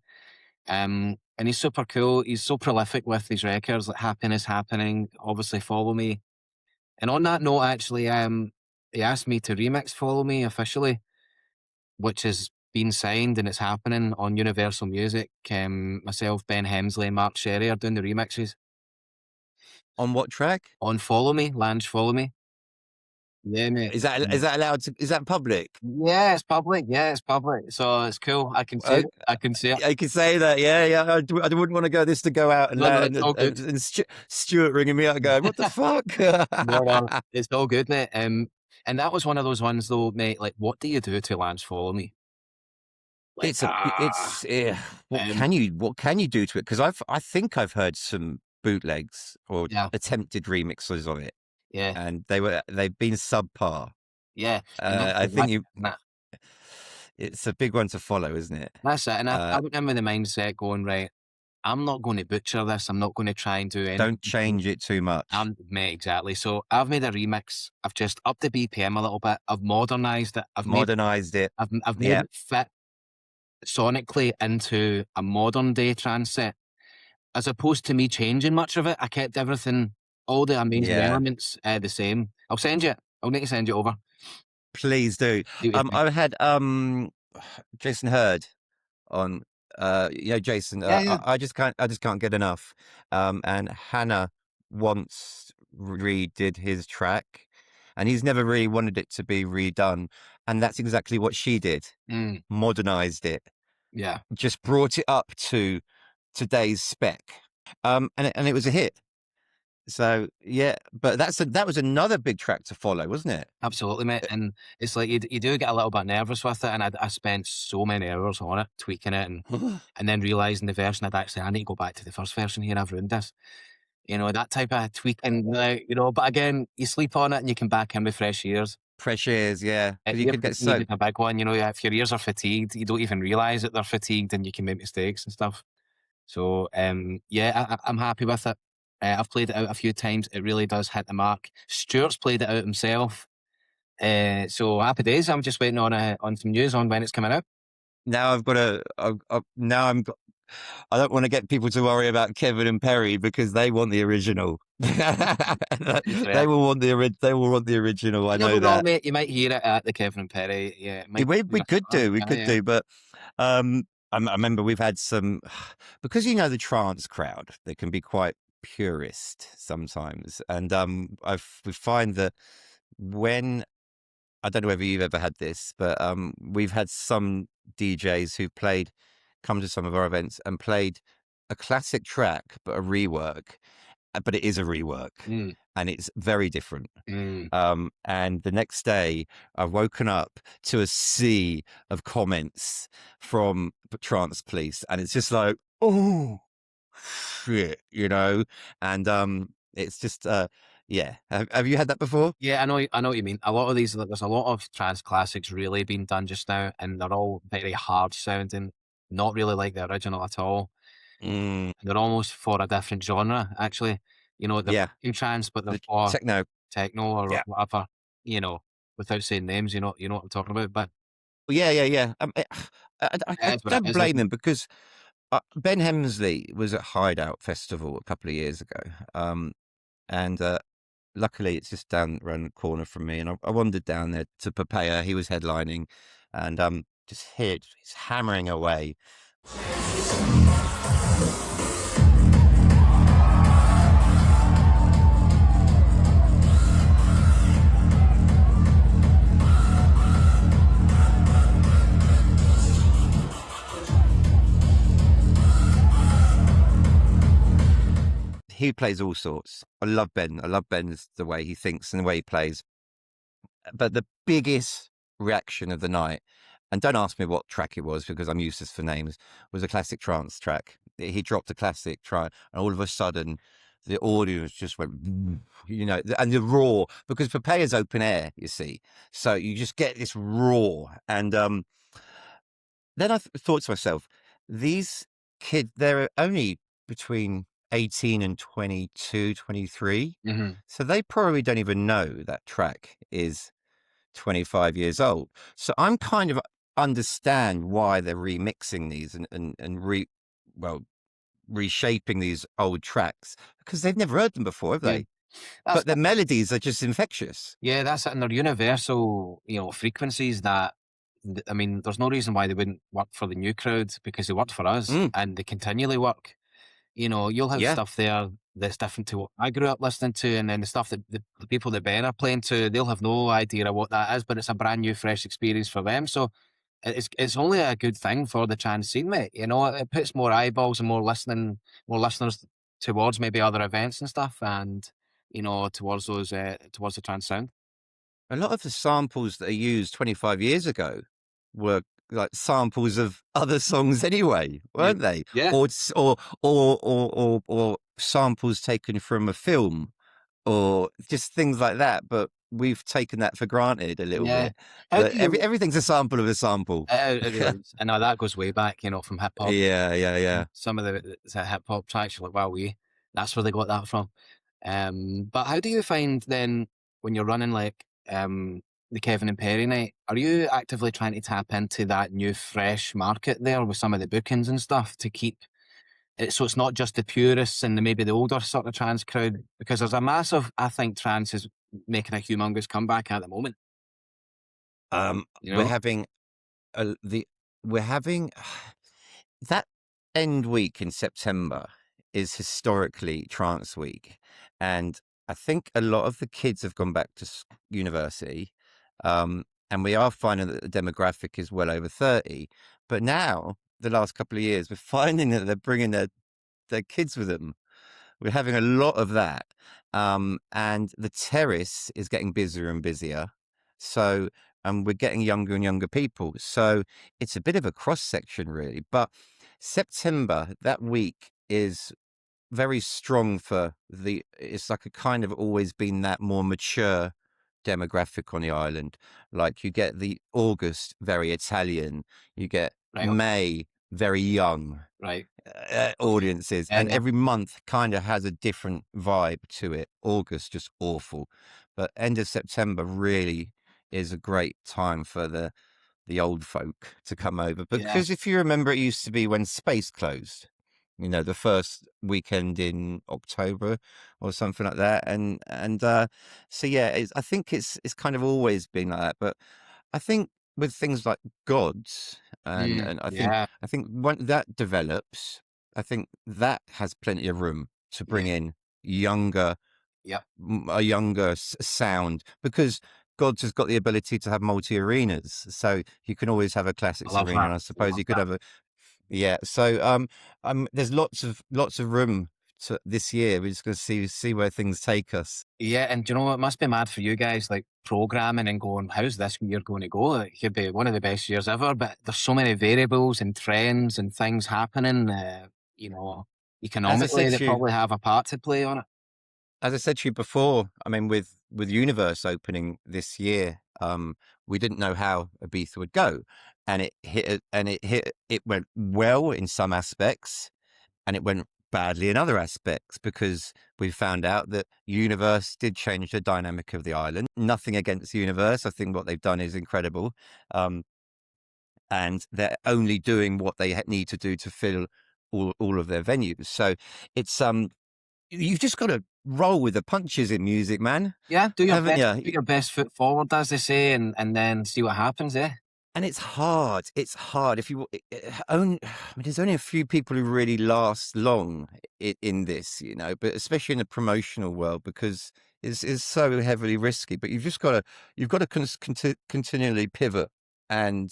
And he's super cool. He's so prolific with his records, like Happiness Happening, obviously Follow Me. And on that note, actually, he asked me to remix Follow Me officially, which has been signed and it's happening on Universal Music. Myself, Ben Hemsley, and Mark Sherry are doing the remixes On what track? on Follow Me, Lange Follow Me. Yeah, mate. Is that allowed to? Is that public? Yeah, it's public. Yeah, it's public. So it's cool. I can see it. I can see it. I can say that. Yeah, yeah. I wouldn't want to go out and No, it's all good. Stuart ringing me up going, "What the fuck?" No, it's all good, mate. And that was one of those ones, though, mate. Like, what do you do to Lange Follow Me? Like, What can you do to it? Because I think I've heard some bootlegs or yeah, attempted remixes of it, yeah, and they've been subpar. yeah. And I think that, it's a big one to follow, isn't it? that's it. And I went in with the mindset going, right, I'm not going to butcher this. I'm not going to try and do anything. Don't change it too much. Mate, exactly. So I've made a remix. I've just upped the BPM a little bit. I've modernized it. I've made it fit sonically into a modern day trance set, as opposed to me changing much of it. I kept everything, all the amazing elements the same. I'll need to send you over. Please do. I had Jason Hurd on. Jason. Yeah. I just can't get enough. And Hannah once redid his track, and he's never really wanted it to be redone, and that's exactly what she did. Modernized it. Yeah. Just brought it up to today's spec. And it was a hit. So yeah, but that was another big track to follow, wasn't it? Absolutely, mate. And it's like you do get a little bit nervous with it, and I spent so many hours on it, tweaking it, and then realizing the version I need to go back to the first version here. I've ruined this. That type of tweaking. But again, you sleep on it and you can back in with fresh ears. Fresh ears, yeah. You could get so a big one. If your ears are fatigued, you don't even realize that they're fatigued, and you can make mistakes and stuff. So I'm happy with it. I've played it out a few times. It really does hit the mark. Stuart's played it out himself. So happy days. I'm just waiting on some news on when it's coming out. Now I don't want to get people to worry about Kevin and Perry, because they want the original. They will want the original. I know that. Mate, you might hear it at the Kevin and Perry. Yeah, we could do, but I remember we've had some, because the trance crowd, they can be quite purist sometimes, and we find that when I don't know whether you've ever had this, but we've had some DJs who come to some of our events and played a classic track, but a rework, but it is a rework Mm, and it's very different. mm. And the next day, I've woken up to a sea of comments from the Trance police, and it's just like, oh shit, and it's just yeah. Have you had that before? Yeah, I know what you mean. A lot of these, there's a lot of trance classics really being done just now, and they're all very hard sounding, not really like the original at all. Mm, They're almost for a different genre, actually. They're yeah, in trance, but they're the for techno. techno or Yeah, whatever. Without saying names, you know what I'm talking about. But yeah. I it is what it don't is, blame isn't it? them because Ben Hemsley was at Hideout Festival a couple of years ago, and luckily it's just down around the corner from me, and I wandered down there to prepare. He was headlining, and just he's hammering away. He plays all sorts. I love Ben. I love Ben's the way he thinks and the way he plays. But the biggest reaction of the night, and don't ask me what track it was because I'm useless for names, was a classic trance track. He dropped a classic track, and all of a sudden, the audience just went, and the roar, because Popeya's open air, you see. So you just get this roar. And then I thought to myself, these kids, they're only between 18 and 22, 23. Hmm. So they probably don't even know that track is 25 years old. So I'm kind of understand why they're remixing these and reshaping these old tracks, because they've never heard them before, have Yeah, they? that's But the melodies are just infectious. yeah, that's it. And they're universal, frequencies that. I mean, there's no reason why they wouldn't work for the new crowd because they worked for us, Mm, and they continually work. You'll have yeah. stuff there that's different to what I grew up listening to, and then the stuff that the people that Ben are playing to, they'll have no idea of what that is, but it's a brand new, fresh experience for them. So it's only a good thing for the trance scene, mate. It puts more eyeballs and more listeners towards maybe other events and stuff, and towards towards the trance sound. A lot of the samples that are used 25 years ago were like samples of other songs anyway, Yeah, weren't they? yeah, Or samples taken from a film, or just things like that. But we've taken that for granted a little yeah. bit. How That do you? everything's a sample of a sample. It really is. I know that goes way back, from hip hop. Yeah. Some of the hip hop tracks, you're like, wow, that's where they got that from. But how do you find then when you're running like the Kevin and Perry night? Are you actively trying to tap into that new, fresh market there with some of the bookings and stuff to keep it so it's not just the purists and maybe the older sort of trance crowd? Because there's a massive, I think, trance is making a humongous comeback at the moment. Um, You we're know? having we're having that end week in September is historically Trance Week, and I think a lot of the kids have gone back to university, and we are finding that the demographic is well over 30. But now, the last couple of years, we're finding that they're bringing their kids with them. We're having a lot of that, and the terrace is getting busier and busier. So, and we're getting younger and younger people. So it's a bit of a cross section, really. But September, that week is very strong for it's like a kind of always been that more mature demographic on the island. Like you get the August, very Italian. You get Right. Okay. May, very young Right. audiences, Yeah. and Yeah. every month kind of has a different vibe to it. August just awful, but end of September really is a great time for the old folk to come over, Yeah. because if you remember, it used to be when Space closed, the first weekend in October or something like that, and so yeah, I think it's kind of always been like that. But I think with things like Gods, and I think Yeah. I think when that develops, I think that has plenty of room to Yeah. bring in younger Yep. a younger sound, because Gods has got the ability to have multi arenas, so you can always have a I classics love arena, that. and I I suppose love you could that. have a so there's lots of room to this year. We're just going to see where things take us. Yeah, and do you know what? It must be mad for you guys, like programming and going, how's this year going to go? It could be one of the best years ever, but there's so many variables and trends and things happening, you know, As I economically said that to you, probably have a part to play on it. as I said to you before, I mean, with Universe opening this year, we didn't know how Ibiza would go, and it went well in some aspects, and it went badly in other aspects, because we found out that Universe did change the dynamic of the island. Nothing against Universe, I think what they've done is incredible, and they're only doing what they need to do to fill all of their venues. So it's you've just got to roll with the punches in music, man, Yeah, haven't you? put your best foot forward, as they say, and then see what happens, eh? And it's hard. It's hard. If you own, I mean, there's only a few people who really last long in this, you know, but especially in the promotional world, because it's so heavily risky. But you've got to continually pivot, and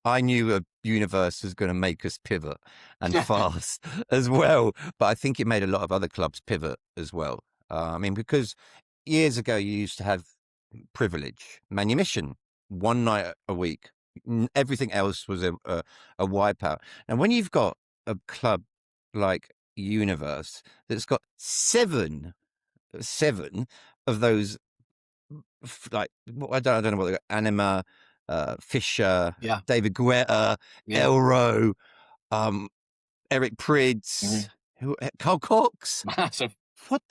I knew a universe was going to make us pivot, and fast as well. But I think it made a lot of other clubs pivot as well. I mean, because years ago you used to have privilege, manumission, one night a week. Everything else was a wipeout. And when you've got a club like Universe that's got seven of those, like, I don't know what they got, Anima, Fisher, Yeah, David Guetta, yeah. Elro, Eric Prydz, Carl Cox. Massive. What?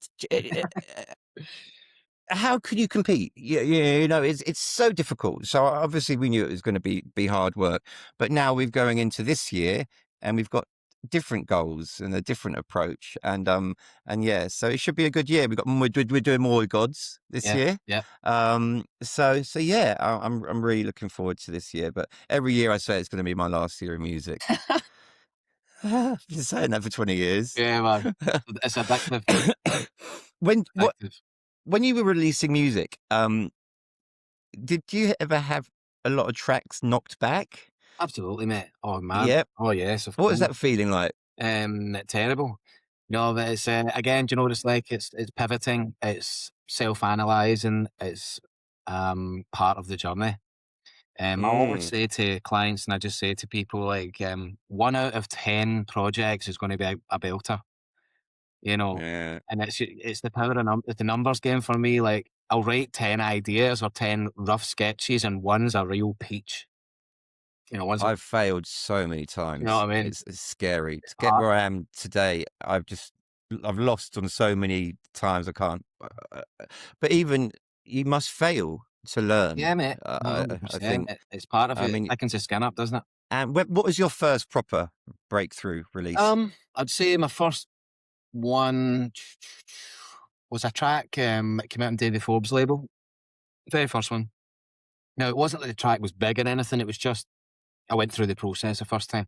How could you compete? You know, it's so difficult. So obviously we knew it was going to be hard work, but now we're going into this year and we've got different goals and a different approach, and yeah, so it should be a good year. We're doing more with Gods this Yeah, year. yeah. So yeah, I'm really looking forward to this year. But every year I say it's going to be my last year of music. I've been saying that for 20 years. Yeah, man. It's addictive. when what Addictive. when you were releasing music, did you ever have a lot of tracks knocked back? Absolutely, mate. Oh, man. Yep. Oh, yes, of What was course. that feeling like? Terrible. No, but it's again, do you know what it's like? It's pivoting, it's self-analyzing, it's part of the journey. I always Mm, say to clients, and I just say to people, like, 1 out of 10 projects is gonna be a belter, you know? yeah. And it's the power of the numbers game for me. Like, I'll write 10 ideas or 10 rough sketches, and one's a real peach. You know, one's a I've failed so many you know times. what I mean? It's scary. To get Hard. where I am today, I've lost on so many times I can't. But even you must fail to learn. Yeah, mate. No, I 100%. think. It's part of I it. It mean, thickens the skin up, doesn't it? and what was your first proper breakthrough release? I'd say my first one was a track, that came out on the Forbes label. Very first one. Now, it wasn't that the track was big or anything, it was just I went through the process the first time,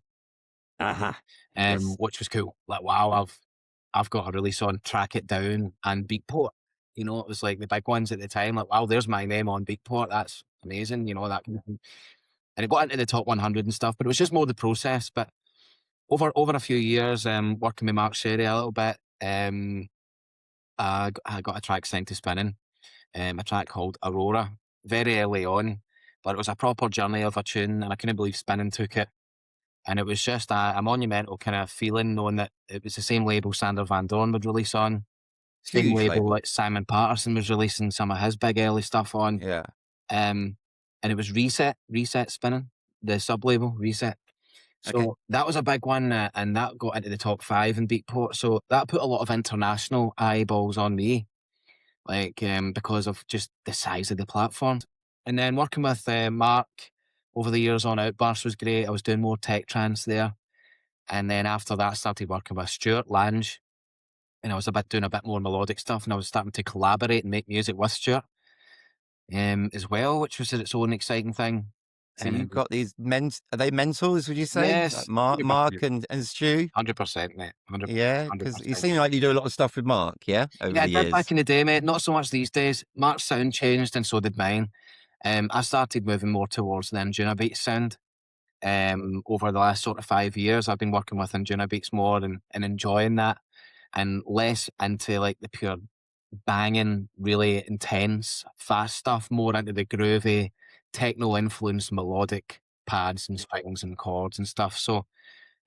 Uh-huh. Yes. which was cool. Like, wow, I've got a release on Track It Down and Beatport. You know, it was like the big ones at the time, like, wow, there's my name on Beatport. That's amazing, you know, that kind of thing. And it got into the top 100 and stuff, but it was just more the process. But over a few years, working with Mark Sherry a little bit, I got a track signed to Spinning, a track called Aurora, very early on, but it was a proper journey of a tune, and I couldn't believe Spinning took it. And it was just a monumental kind of feeling, knowing that it was the same label Sander Van Doorn would release on, same Huge label label. that Simon Patterson was releasing some of his big early stuff on. Yeah. And it was Reset Spinning, the sub label Reset. Okay. So that was a big one, and that got into the top 5 in Beatport. So that put a lot of international eyeballs on me, like, because of just the size of the platform. And then working with Mark over the years on Outburst was great. I was doing more tech trance there. And then after that, I started working with Stuart Lange, and I was doing a bit more melodic stuff, and I was starting to collaborate and make music with Stuart, as well, which was its own exciting thing. So you've got these are they mentors, would you say? Yes, Like Mark, 100%. and Stu? 100%, mate. 100%. Yeah, because you 100%. seem like you do a lot of stuff with Mark, yeah, over Yeah, I the did back years. in the day, mate. Not so much these days. Mark's sound changed and so did mine. I started moving more towards the Anjuna Beats sound. Over the last sort of 5 years, I've been working with Anjuna Beats more and enjoying that, and less into like the pure banging, really intense, fast stuff, more into the groovy, techno-influenced melodic pads and strings and chords and stuff. So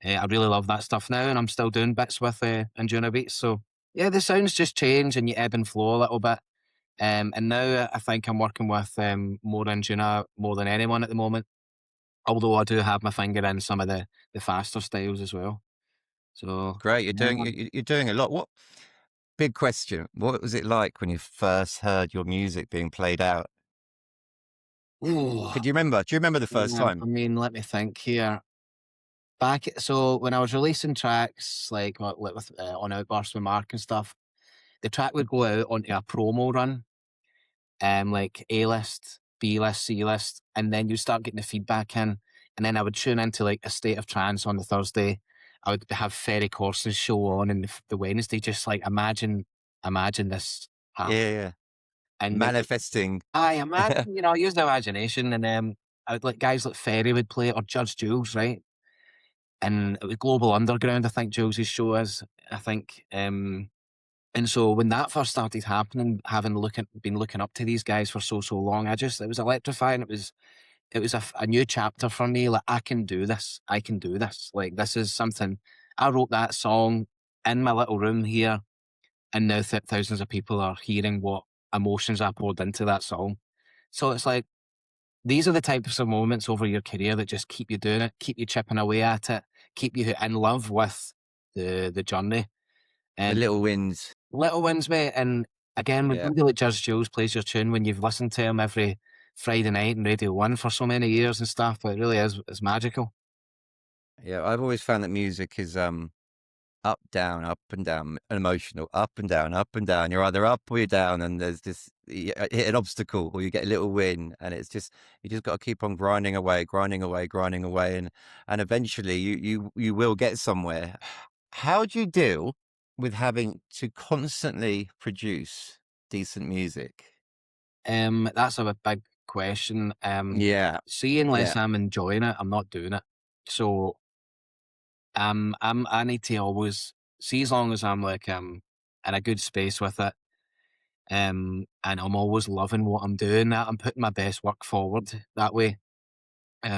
I really love that stuff now, and I'm still doing bits with Anjuna Beats. So yeah, the sounds just change and you ebb and flow a little bit. And now I think I'm working with more Anjuna more than anyone at the moment. Although I do have my finger in some of the faster styles as well. So Great, yeah, man. you're doing a lot. What big question? What was it like when you first heard your music being played out? Ooh, Could you remember? Do you remember the first yeah, time? I mean, let me think here. So when I was releasing tracks like with on Outburst with Mark and stuff, the track would go out onto a promo run, like A list, B list, C list, and then you start getting the feedback in, and then I would tune into like a State of Trance on the Thursday. I would have Ferry Corsten's show on, and the Wednesday, just like imagine this happening. Yeah, yeah. And Manifesting. I imagine, I use the imagination, and I would like guys like Ferry would play it, or Judge Jules, right? And it was Global Underground, I think Jules' show is, I think. And so when that first started happening, been looking up to these guys for so long, it was electrifying. It was a new chapter for me. Like, I can do this. I can do this. Like, this is something. I wrote that song in my little room here, and now thousands of people are hearing what emotions I poured into that song. So it's like, these are the types of moments over your career that just keep you doing it, keep you chipping away at it, keep you in love with the journey. The And little wins. little wins, mate. And again, when Yeah. somebody like Judge Jules plays your tune, when you've listened to him every Friday night on Radio 1 for so many years and stuff, it really is, it's magical. Yeah, I've always found that music is up, down, up and down, emotional, up and down, up and down. You're either up or you're down, and there's this you hit an obstacle or you get a little win, and it's just you just got to keep on grinding away, and eventually you will get somewhere. How do you deal with having to constantly produce decent music? That's a big question. Yeah, See, unless yeah, I'm enjoying it, I'm not doing it. So I need to always see, as long as I'm like in a good space with it, and I'm always loving what I'm doing, that I'm putting my best work forward that way.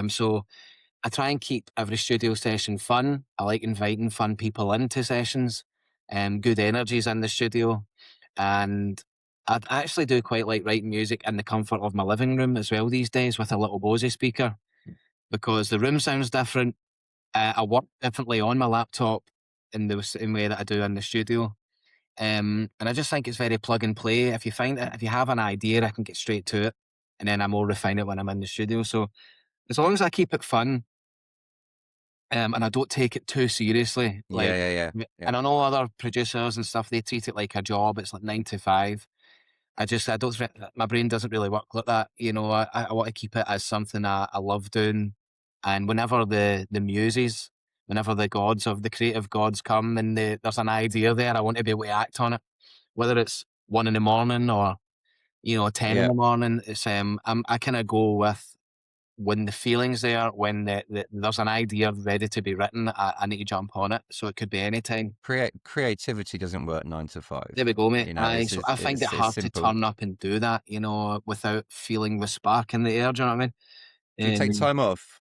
So I try and keep every studio session fun. I like inviting fun people into sessions, good energies in the studio, and I actually do quite like writing music in the comfort of my living room as well these days, with a little Bose speaker, because the room sounds different. I work differently on my laptop in the same way that I do in the studio. And I just think it's very plug and play. If you have an idea, I can get straight to it, and then I more refine it when I'm in the studio. So as long as I keep it fun, and I don't take it too seriously, like, yeah. and I know other producers and stuff, they treat it like a job. It's like 9 to 5. I don't, my brain doesn't really work like that. I want to keep it as something I love doing. And whenever the muses, whenever the creative gods come, and there's an idea there, I want to be able to act on it. Whether it's 1 in the morning or, 10 in Yeah. the morning, it's, I kind of go with when the feeling's there, when there's an idea ready to be written, I need to jump on it. So it could be any time. Creativity doesn't work 9 to 5. There we go, mate. So I find it It's hard to simple. turn up and do that, without feeling the spark in the air. Do you know what I mean? Do you take time off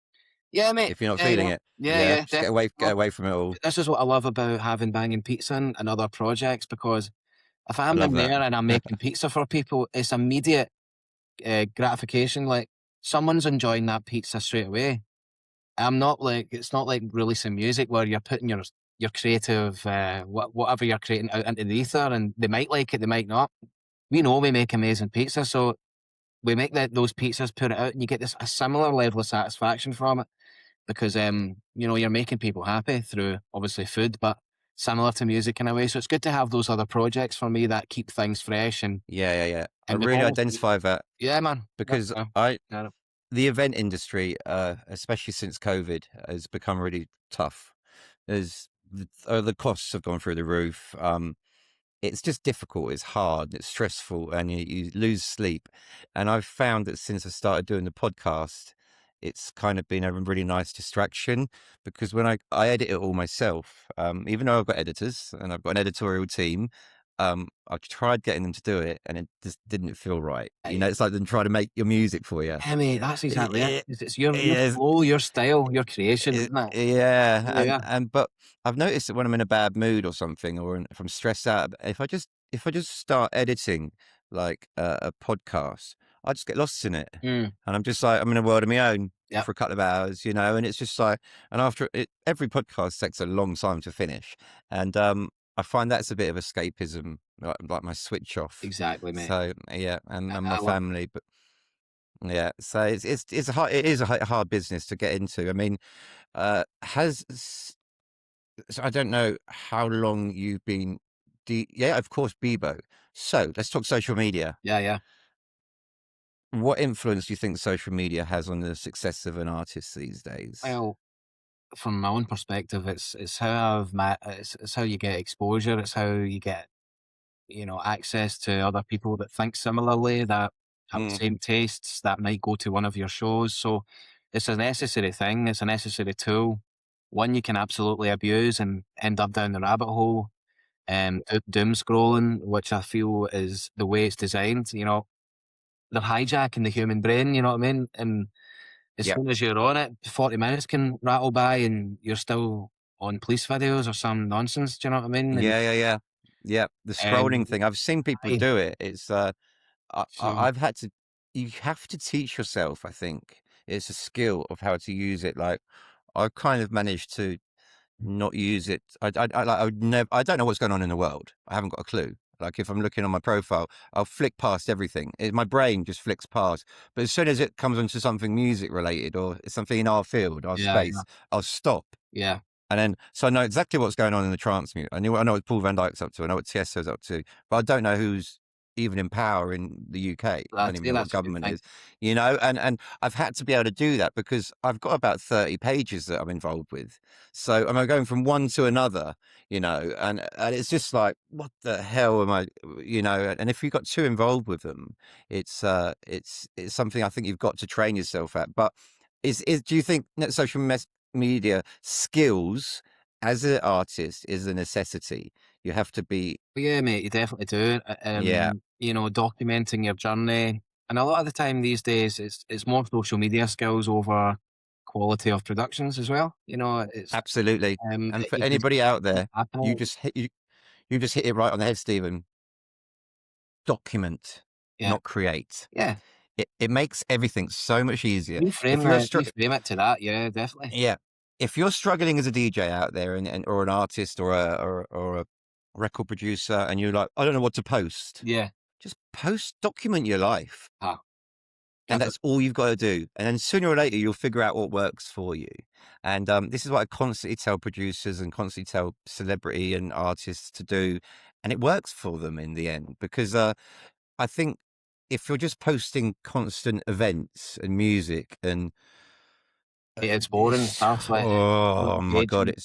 Yeah, mate. if you're not Yeah, feeling yeah. it? Yeah, Yeah, yeah. just get away from it all. This is what I love about having Banging Pizza and other projects, because if I I'm love in that. there and I'm making pizza for people, it's immediate gratification. Like, someone's enjoying that pizza straight away. It's not like releasing music where you're putting your creative, whatever you're creating out into the ether, and they might like it, they might not. We know we make amazing pizza, so we make those pizzas, put it out, and you get a similar level of satisfaction from it, because you're making people happy through obviously food, but similar to music in a way. So it's good to have those other projects for me that keep things fresh, and Yeah. I we've really almost, identify that yeah, man. because Yeah. I Yeah. the event industry, especially since COVID, has become really tough. There's the costs have gone through the roof. It's just difficult. It's hard. It's stressful, and you lose sleep. And I've found that since I started doing the podcast, it's kind of been a really nice distraction because when I edit it all myself, even though I've got editors and I've got an editorial team, I tried getting them to do it, and it just didn't feel right. You know, it's like them trying to make your music for you. Yeah, mate, that's exactly it. It, It's your it, flow, your style, your creation, isn't it? yeah, Yeah. and but I've noticed that when I'm in a bad mood or something, or if I'm stressed out, if I just start editing like a podcast, I just get lost in it, Mm, and I'm just like I'm in a world of my own yep. for a couple of hours, you know, and it's just like, and after it, every podcast takes a long time to finish, and I find that's a bit of escapism, like my switch off. Exactly, mate. So yeah, and my I love family, but yeah, so it's a hard, it is a hard business to get into. I mean, has so I don't know how long you've been. Yeah, of course, Bebo. So let's talk social media. yeah, yeah. What influence do you think social media has on the success of an artist these days? Well, from my own perspective, it's how it's how you get exposure. It's how you get, access to other people that think similarly, that have the Mm, same tastes, that might go to one of your shows. So it's a necessary thing. It's a necessary tool. One you can absolutely abuse and end up down the rabbit hole, doom scrolling, which I feel is the way it's designed. They're hijacking the human brain. You know what I mean? And as yeah, soon as you're on it, 40 minutes can rattle by and you're still on police videos or some nonsense. Do you know what I mean? And yeah. Yeah, the scrolling um, thing. I've seen people aye, do it. It's so I've had to. You have to teach yourself. I think it's a skill of how to use it. Like I've kind of managed to not use it. I would never. I don't know what's going on in the world. I haven't got a clue. Like if I'm looking on my profile, I'll flick past everything. My brain just flicks past. But as soon as it comes onto something music related or something in our field, our yeah, yeah, space, I'll stop. yeah. And then, so I know exactly what's going on in the trance music. I know what Paul van Dyk's up to. I know what Tiesto's up to, but I don't know who's even in power in the UK. I don't even know what That's a good government thing. is, you know. And I've had to be able to do that because I've got about 30 pages that I'm involved with. So am I going from one to another, you know? And it's just like, what the hell am I, you know? And if you've got too involved with them, it's something I think you've got to train yourself at. But do you think that media skills as an artist is a necessity? You have to be, But yeah, mate, you definitely do. yeah, Documenting your journey. And a lot of the time these days, it's more social media skills over quality of productions as well. absolutely. And for You can anybody out there, you Apple, just hit you just hit it right on the head, Stephen. Document, yeah, not create. yeah. It makes everything so much easier. If Reframe you're it, reframe it to that. Yeah, definitely. yeah, if you're struggling as a DJ out there and or an artist or a record producer and you're like, I don't know what to post, Yeah. just post, document your life. Ah, And give it. that's all you've got to do. And then sooner or later, you'll figure out what works for you. And this is what I constantly tell producers and constantly tell celebrity and artists to do. And it works for them in the end because I think if you're just posting constant events and music and It's boring stuff. Like, it's not oh my God, engaging.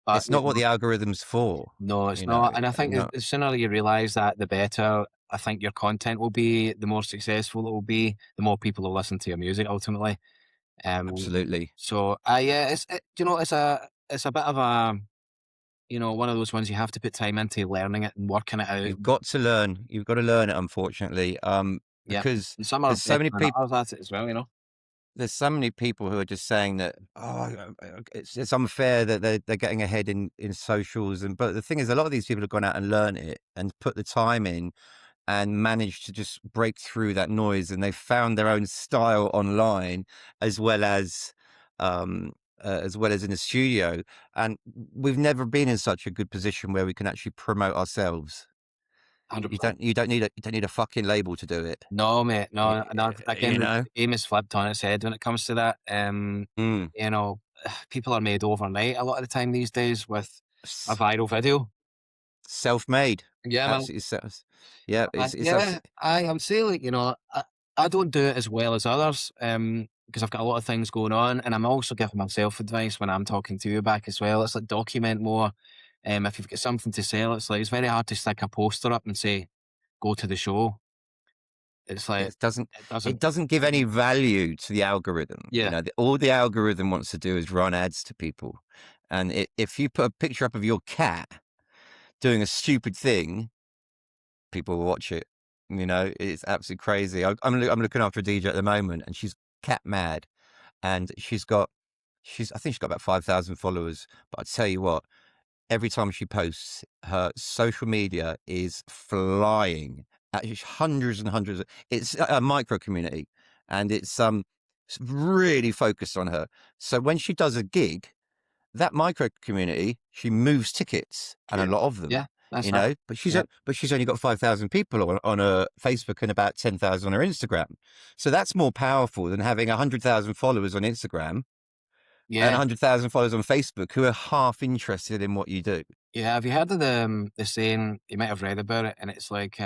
But it's not what the algorithm's for, no, it's you not. know. And I think No, the sooner you realise that, the better. I think your content will be, the more successful it will be, the more people will listen to your music ultimately. absolutely. So, yeah, it's a bit of a, one of those ones you have to put time into learning it and working it out. You've got to learn. You've got to learn it, unfortunately, Yeah, because and some are there's so better many than people. others at it as well. There's so many people who are just saying that, "Oh, it's unfair that they're getting ahead in socials," and but the thing is, a lot of these people have gone out and learned it and put the time in and managed to just break through that noise, and they've found their own style online as well as in the studio, and we've never been in such a good position where we can actually promote ourselves. 100%. You don't need a fucking label to do it, No, mate, no, no. you Again, the know? game is flipped on its head when it comes to that. Mm. You know, people are made overnight a lot of the time these days with a viral video. Self-made. Yeah, man. Absolutely yeah, it's Yeah, I would say, like, I don't do it as well as others, because I've got a lot of things going on, and I'm also giving myself advice when I'm talking to you back as well. It's like document more. If you've got something to sell, it's very hard to stick a poster up and say, "Go to the show." It's like It doesn't it it doesn't. doesn't give any value to the algorithm. You Yeah, know, all the algorithm wants to do is run ads to people. And if you put a picture up of your cat doing a stupid thing, people will watch it. You know, it's absolutely crazy. I'm looking after a DJ at the moment, and she's cat mad, and I think she's got about 5,000 followers. But I tell you what, every time she posts, her social media is flying. Hundreds and hundreds. It's a micro community, and it's really focused on her. So when she does a gig, that micro community, she moves tickets, and a yeah, lot of them, yeah. That's you right. know. Yeah, But she's only got 5,000 people on her Facebook and about 10,000 on her Instagram. So that's more powerful than having 100,000 followers on Instagram and yeah, 100,000 followers on Facebook who are half interested in what you do. yeah. Have you heard of the saying? You might have read about it, and it's like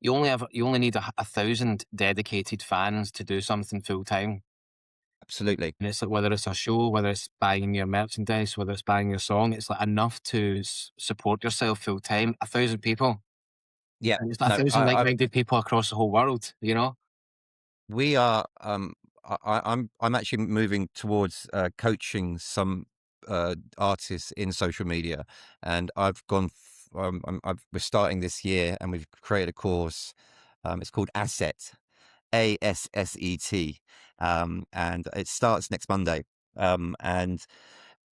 you only need 1,000 dedicated fans to do something full time. Absolutely. And it's like whether it's a show, whether it's buying your merchandise, whether it's buying your song, it's like enough to support yourself full time. 1,000 people, Yeah. and it's like No, 1,000 like-minded people across the whole world. You know? we are, I'm actually moving towards coaching some artists in social media, and I've gone, we're starting this year, and we've created a course. It's called Asset, ASSET, and it starts next Monday. And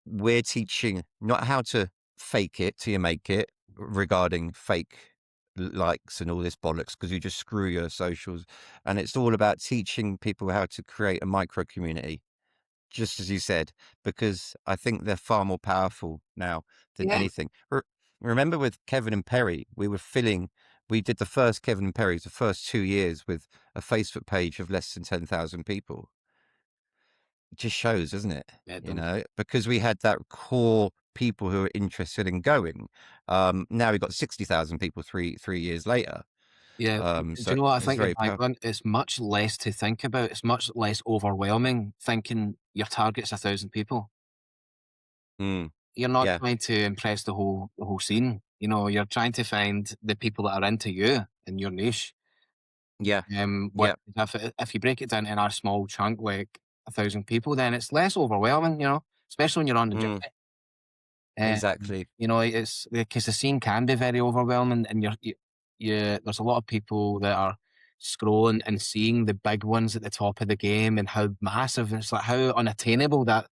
we're teaching not how to fake it till you make it regarding fake likes and all this bollocks, because you just screw your socials. And it's all about teaching people how to create a micro community, just as you said, because I think they're far more powerful now than Yeah. anything. Remember with Kevin and Perry, we did the first Kevin and Perry's the first 2 years with a Facebook page of less than 10,000 people. It just shows, doesn't it? Yeah, it You does. know, because we had that core people who are interested in going. Now we've got 60,000 people three years later. Yeah. Do So you know what I it's think you're very bang powerful. on? It's much less to think about. It's much less overwhelming thinking your target's 1,000 people. Mm, You're not yeah, trying to impress the whole scene. You know, you're trying to find the people that are into you in your niche. yeah, What yeah. if you break it down in a small chunk like 1,000 people, then it's less overwhelming. You know, especially when you're on the journey. Mm, Um, exactly. you know, it's because the scene can be very overwhelming, and there's a lot of people that are scrolling and seeing the big ones at the top of the game and how massive, and it's like how unattainable that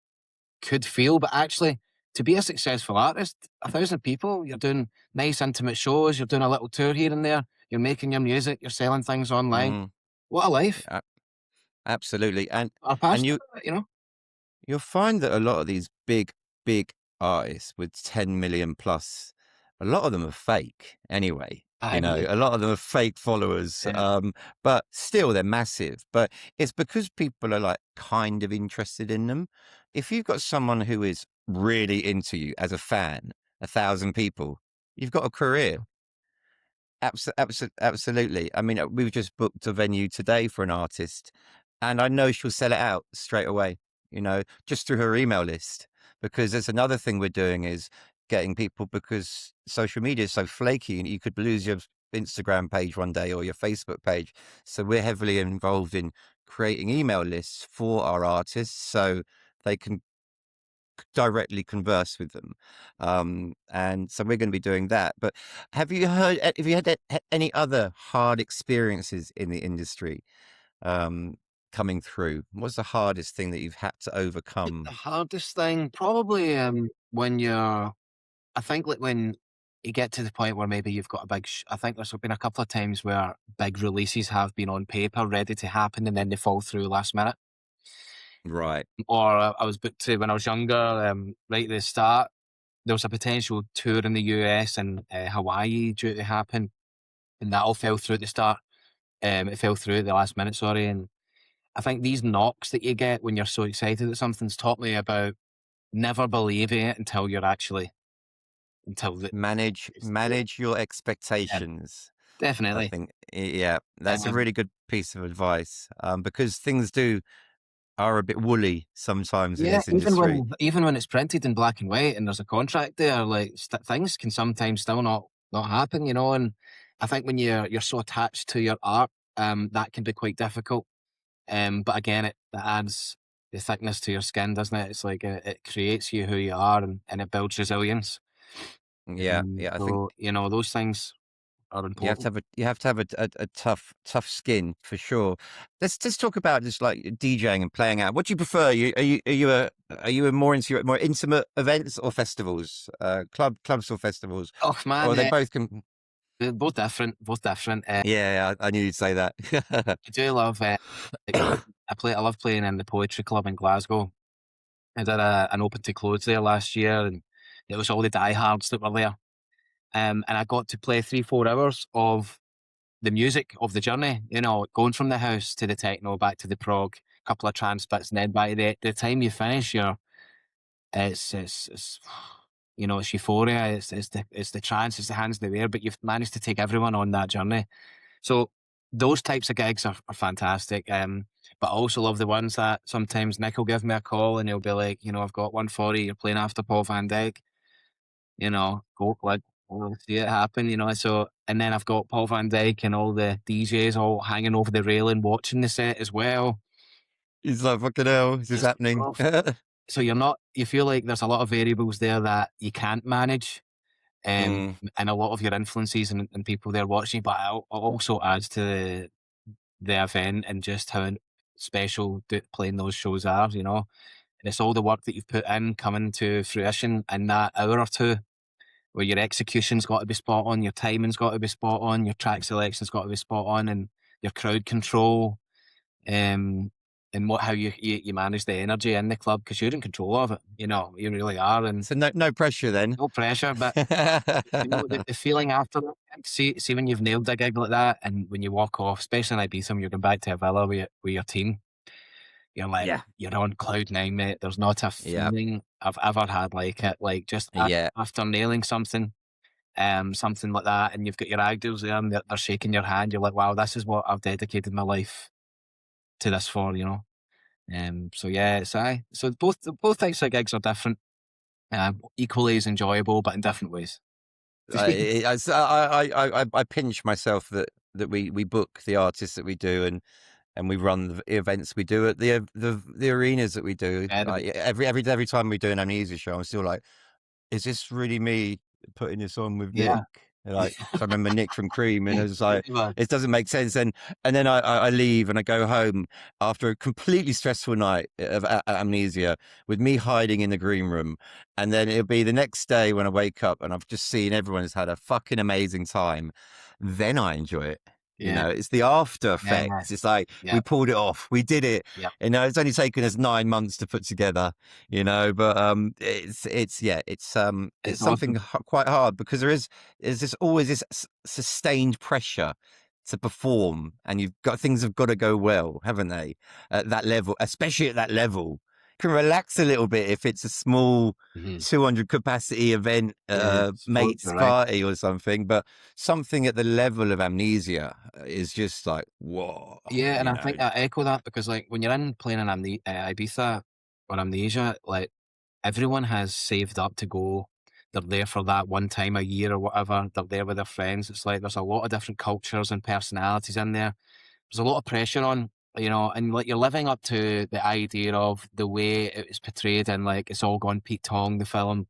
could feel. But actually, to be a successful artist, 1,000 people, you're doing nice intimate shows, you're doing a little tour here and there, you're making your music, you're selling things online. Mm, What a life! a- absolutely. A And passion about it, you know? you'll find that a lot of these big artists with 10 million plus, a lot of them are fake anyway. I You know, know. a lot of them are fake followers, Yeah. but still they're massive. But it's because people are like kind of interested in them. If you've got someone who is really into you as a fan, 1,000 people, you've got a career. Absolutely. I mean, we've just booked a venue today for an artist, and I know she'll sell it out straight away, you know, just through her email list. Because there's another thing we're doing is getting people, because social media is so flaky and you could lose your Instagram page one day or your Facebook page. So we're heavily involved in creating email lists for our artists so they can directly converse with them. And so we're going to be doing that. But have you had any other hard experiences in the industry um, coming through? What's the hardest thing that you've had to The overcome? hardest thing probably when you're I think like when you get to the point where maybe you've got a big I think there's been a couple of times where big releases have been on paper ready to happen and then they fall through last minute. Right. Or I was booked to when I was younger, right at the start, there was a potential tour in the US and Hawaii due to happen, and that all fell through at the start. It fell through at the last minute, sorry. And I think these knocks that you get when you're so excited that something's taught me about never believing it until you're actually until the Manage it's manage your yeah, expectations. Definitely. I think, yeah, that's a Um, really good piece of advice, because things are a bit woolly sometimes in yeah, this industry. even when it's printed in black and white and there's a contract there, like things can sometimes still not happen, you know. And I think when you're so attached to your art, that can be quite difficult. But again, it adds the thickness to your skin, doesn't it? It's like it creates you who you are, and it builds resilience. Yeah, yeah, I think So you know those things are important. you have to have a tough skin for sure. Let's talk about just like DJing and playing out. What do you prefer? Are you more into more intimate events or festivals? Clubs or festivos? Oh man, Or they both can. they're both different. Both different. Yeah, I knew you'd say that. I do love. Like, I love playing in the poetry club in Glasgow. I did an open to close there last year, and it was all the diehards that were there. And I got to play 3-4 hours of the music of the journey. You know, going from the house to the techno, back to the prog, a couple of trance bits, and then by the time you finish, it's you know, it's euphoria. It's the trance, it's the hands in the air, but you've managed to take everyone on that journey. So those types of gigs are fantastic. But I also love the ones that sometimes Nick will give me a call and he'll be like, you know, I've got 140, you're playing after Paul van Dyk, you know, go like we'll see it happen, you know. So and then I've got Paul van Dyk and all the DJs all hanging over the railing watching the set as well. He's like, fucking hell, is this Just happening? love. So you feel like there's a lot of variables there that you can't manage. Mm. And a lot of your influences and people there watching, but it also adds to the event and just how special playing those shows are, you know. And it's all the work that you've put in coming to fruition in that hour or two, where your execution's got to be spot on, your timing's got to be spot on, your track selection's got to be spot on, and your crowd control, um, and how you manage the energy in the club, because you're in control of it, you know, you really are, and So no pressure then. no pressure, but you know, the feeling after that, like, see when you've nailed a gig like that, and when you walk off, especially in Ibiza, when you're going back to a villa with your team, you're like, Yeah, you're on cloud nine, mate. There's not a yeah, feeling I've ever had like it. Like just yeah. after nailing something, something like that, and you've got your idols there, and they're shaking your hand. You're like, wow, this is what I've dedicated my life to this for, you know. So yeah, so both types of gigs are different, equally as enjoyable, but in different ways. I pinch myself that we book the artists that we do and we run the events we do at the arenas that we do. Like every time we do an Amnesia show, I'm still like, is this really me putting this on with Nick? Yeah. Like, 'cause I remember Nick from Cream, and it was like, Well, it doesn't make sense. And then I leave and I go home after a completely stressful night of Amnesia with me hiding in the green room. And then it'll be the next day when I wake up and I've just seen everyone has had a fucking amazing time. Then I enjoy it. You yeah, know, it's the after yeah, effects. It's like, yeah, we pulled it off. We did it. yeah. You know, it's only taken us 9 months to put together, you know, but it's It's something awesome. quite hard because there's this always this sustained pressure to perform, and things have got to go well, haven't they? At that level, especially at that level, you can relax a little bit if it's a small Mhm. 200 capacity event, Yeah, mates you're right. party or something, but something at the level of Amnesia is just like, whoa, Yeah, and you I know. think I echo that because, like, when you're in playing in Ibiza or Amnesia, like, everyone has saved up to go. They're there for that one time a year or whatever. They're there with their friends. It's like there's a lot of different cultures and personalities in there. There's a lot of pressure on, you know, and like you're living up to the idea of the way it was portrayed and like It's All Gone Pete Tong, the film,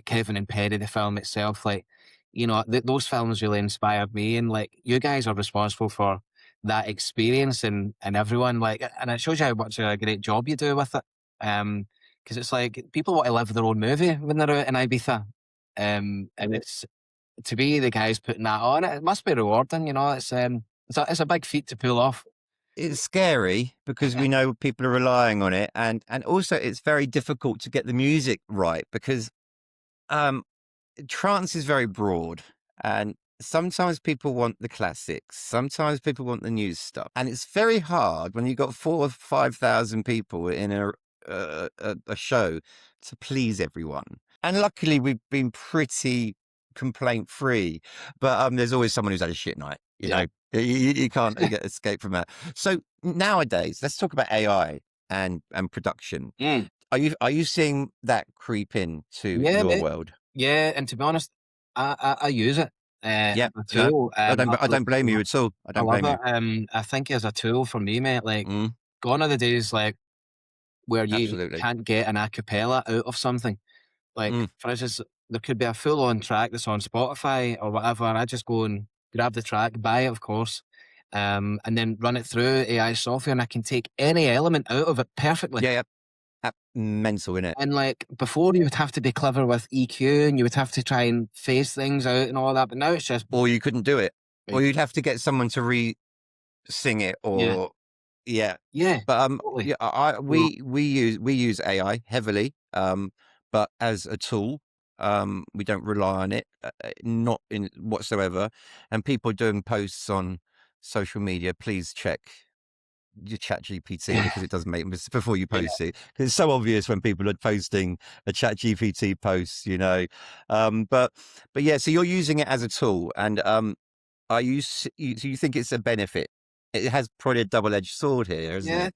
Kevin and Perry, the film itself. Like, you know, those films really inspired me, and like you guys are responsible for that experience and everyone like, and it shows you how much a great job you do with it. Because it's like people want to live their own movie when they're out in Ibiza, and it's to be the guys putting that on. It must be rewarding, you know. It's a big feat to pull off. It's scary because we know people are relying on it, and also it's very difficult to get the music right because um trance is very broad, and sometimes people want the classics, sometimes people want the new stuff, and it's very hard when you've got 4 or 5 thousand people in a show to please everyone. And luckily we've been pretty complaint free, but there's always someone who's had a shit night. You Yeah. know, you can't escape from that. So nowadays, let's talk about AI and production. Mm. Are you seeing that creep into Yeah, your mate. world? Yeah, and to be honest, I use it as Yeah, a no, tool. I don't blame you at all. I I don't love blame you. it. I think as a tool for me, mate, like, Mm, gone are the days, like, where you absolutely. can't get an a cappella out of something. Like, Mm, for instance, there could be a full-on track that's on Spotify or whatever, and I just go and grab the track, buy it, of course, and then run it through AI software, and I can take any element out of it perfectly. yeah, yeah. Mental, innit? And, like, before you would have to be clever with EQ, and you would have to try and phase things out and all that, but now it's just, Or you couldn't do it, or right, you'd have to get someone to sing it, yeah, or yeah. yeah, But totally. yeah, So, we use AI heavily, but as a tool. We don't rely on it, not in whatsoever. And people doing posts on social media, please check your chat GPT, because it does make before you yeah, post it, 'cause it's so obvious when people are posting a chat GPT post, you know. But yeah, so you're using it as a tool, and are you, so you think it's a benefit? It has probably a double-edged sword here, isn't yeah, it?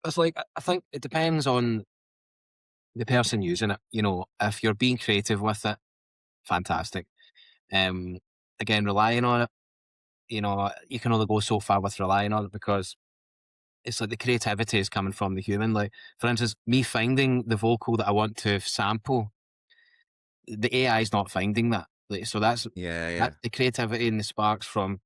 it's like, I think it depends on the person using it, if you're being creative with it, fantastic. Um, Again, relying on it, you can only go so far with relying on it, because it's like the creativity is coming from the human. Like, for instance, me finding the vocal that I want to sample, the AI is not finding that. Like, so Yeah, yeah. that's the creativity and the sparks from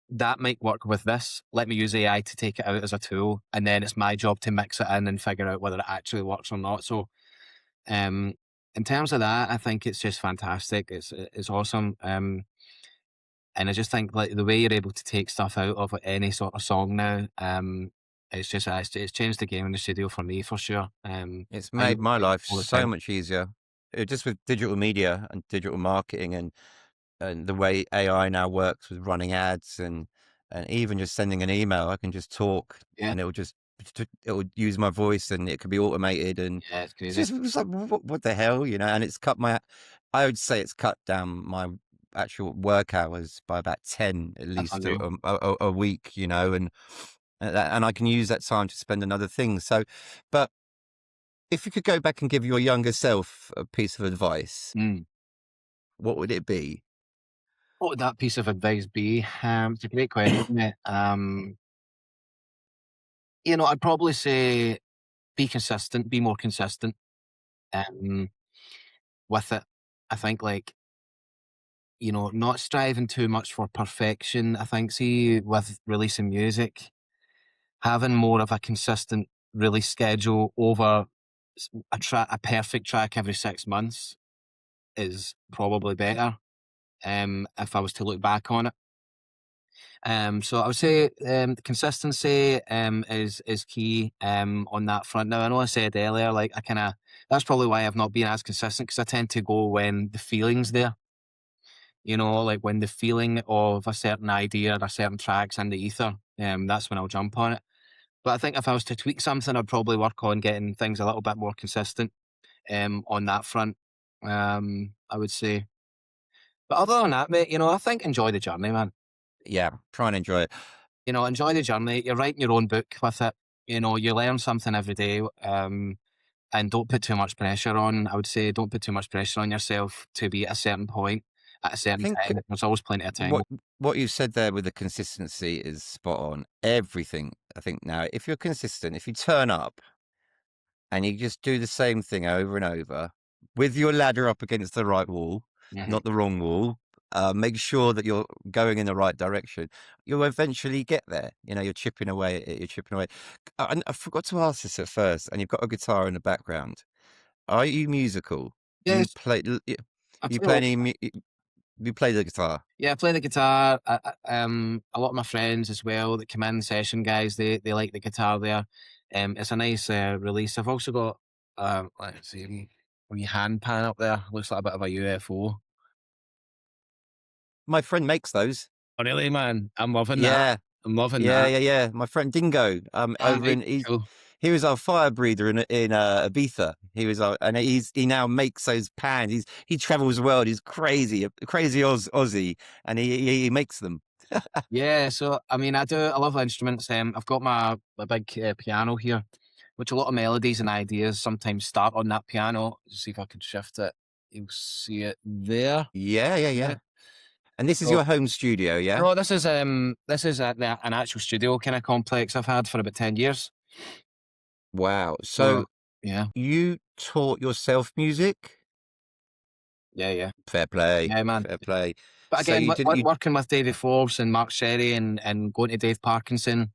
that might work with this. Let me use AI to take it out as a tool, and then it's my job to mix it in and figure out whether it actually works or not. So, um, in terms of that, I think it's just fantastic. It's awesome. And I just think, like, the way you're able to take stuff out of any sort of song now, it's just it's changed the game in the studio for me, for sure. It's I use made my it life all the so time. much easier, just with digital media and digital marketing, and the way AI now works with running ads, and even just sending an email. I can just talk, Yeah, and it will use my voice, and it could be automated, and yeah, it's it's crazy. just, it's like, what the hell, you know? And it's I would say it's cut down my actual work hours by about 10 at That's least unreal. a week, you know, and I can use that time to spend on other things. So, but if you could go back and give your younger self a piece of advice, Mm. what would it be? What would that piece of advice be? It's a great question, mate. I'd probably say be consistent, be more consistent, um, with it. I think, like, not striving too much for perfection. I think, see, with releasing music, having more of a consistent release schedule over a perfect track every 6 months is probably better. If I was to look back on it. So I would say, consistency is key on that front. Now, I know I said earlier, like, that's probably why I've not been as consistent, because I tend to go when the feeling's there. Like, when the feeling of a certain idea or a certain track's in the ether, that's when I'll jump on it. But I think if I was to tweak something, I'd probably work on getting things a little bit more consistent on that front. I would say. But other than that, mate, I think enjoy the journey, man. Yeah, try and enjoy it. Enjoy the journey. You're writing your own book with it. You learn something every day. And don't put too much pressure on. I would say don't put too much pressure on yourself to be at a certain point at a I certain think time. There's always plenty of time. what you said there with the consistency is spot on. Everything, I think, now, if you're consistent, if you turn up and you just do the same thing over and over with your ladder up against the right wall, Mhm. not the wrong wall, make sure that you're going in the right direction, you'll eventually get there. You know, you're chipping away at it, you're chipping away. I forgot to ask this at first, and you've got a guitar in the background. Are you musical? Do you Yes, play, I you play play all. any, you play the guitar? Yeah, I play the guitar. A lot of my friends as well that come in, session guys, they like the guitar there. It's a nice release. I've also got, let's see, a wee hand pan up there. Looks like a bit of a UFO. My friend makes those. Oh, really, man? I'm loving that. Yeah. I'm loving Yeah, that. yeah, yeah. My friend Dingo, Ah, over right, in cool. he was our fire breather in Ibiza. He was and he now makes those pans. He travels the world. He's crazy, a crazy Aussie, and he makes them. Yeah, so I mean, I love instruments. I've got my big piano here, which a lot of melodies and ideas sometimes start on that piano. See if I can shift it. You'll see it there. Yeah, yeah, Yeah. yeah. And this is So your home studio, yeah? no, this is an actual studio kind of complex I've had for about 10 years. Wow. So So yeah, you taught yourself music? yeah, Fair play, yeah, man. fair play. But So again, you didn't you? working with David Forbes and Mark Sherry and going to Dave Parkinson.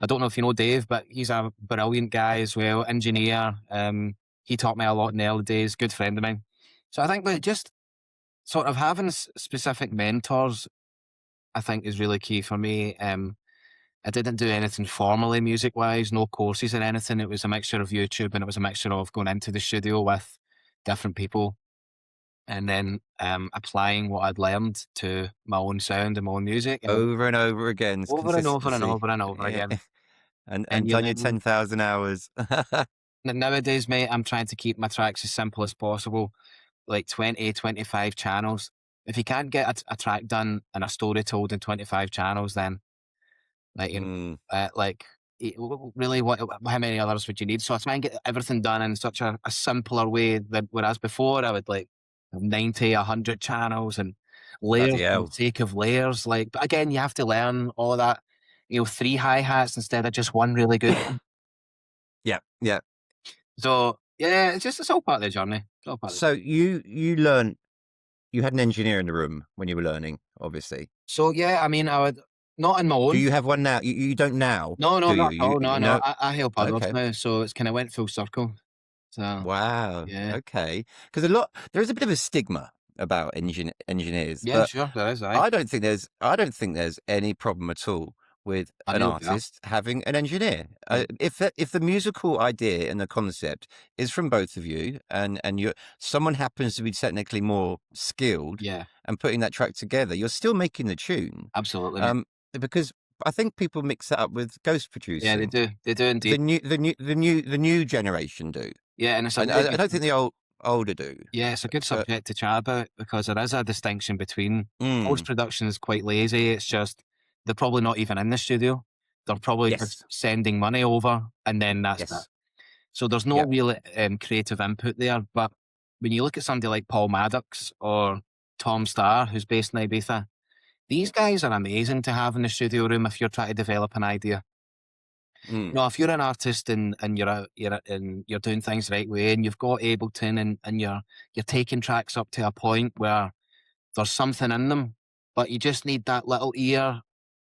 I don't know if you know Dave, but he's a brilliant guy as well, engineer. He taught me a lot in the early days, good friend of mine. So I think that just sort of having specific mentors, I think is really key for me. I didn't do anything formally music wise, no courses or anything. It was a mixture of YouTube and it was a mixture of going into the studio with different people and then applying what I'd learned to my own sound and my own music and Over and over again, it's over and over and consistency. over and over Yeah. again. And And you done your learn. 10,000 hours. Nowadays, mate, I'm trying to keep my tracks as simple as possible, like 20, 25 channels. If you can't get a track done and a story told in 25 channels, then like, Mm. like really, how many others would you need? So I try and get everything done in such a simpler way that whereas before I would like have 90, 100 channels and layers Bloody for the hell. sake of layers. Like, but again, you have to learn all of that, 3 hi-hats instead of just one really good one. Yeah, yeah. So yeah, it's all part of the journey. It's all part of So you learned, you had an engineer in the room when you were learning, obviously. So yeah, I mean, I would not on my Do own. you have one now? You don't now, No, do no, you? not at all. No, no. No? I help others Okay. now, so it's kind of went full circle. So Wow. yeah, Okay. Because there is a bit of a stigma about engineers, yeah, but sure, there is. I don't think there's any problem at all with I an knew that. artist having an engineer. Yeah, If the musical idea and the concept is from both of you, and someone happens to be technically more skilled yeah, and putting that track together, you're still making the tune. absolutely, mate. Because I think people mix that up with ghost Yeah, they producing. do. They do indeed. The new generation do, Yeah, and it's a and really I good. don't think the older do. Yeah, it's a good But subject to chat about because there is a distinction between post mm, production is quite lazy. It's just they're probably not even in the studio. They're probably just yes, sending money over, and then that's that. yes, So there's no yep. real creative input there. But when you look at somebody like Paul Maddox or Tom Starr, who's based in Ibiza, these guys are amazing to have in the studio room if you're trying to develop an idea. Mm. If you're an artist and you're doing things the right way and you've got Ableton and you're taking tracks up to a point where there's something in them, but you just need that little ear,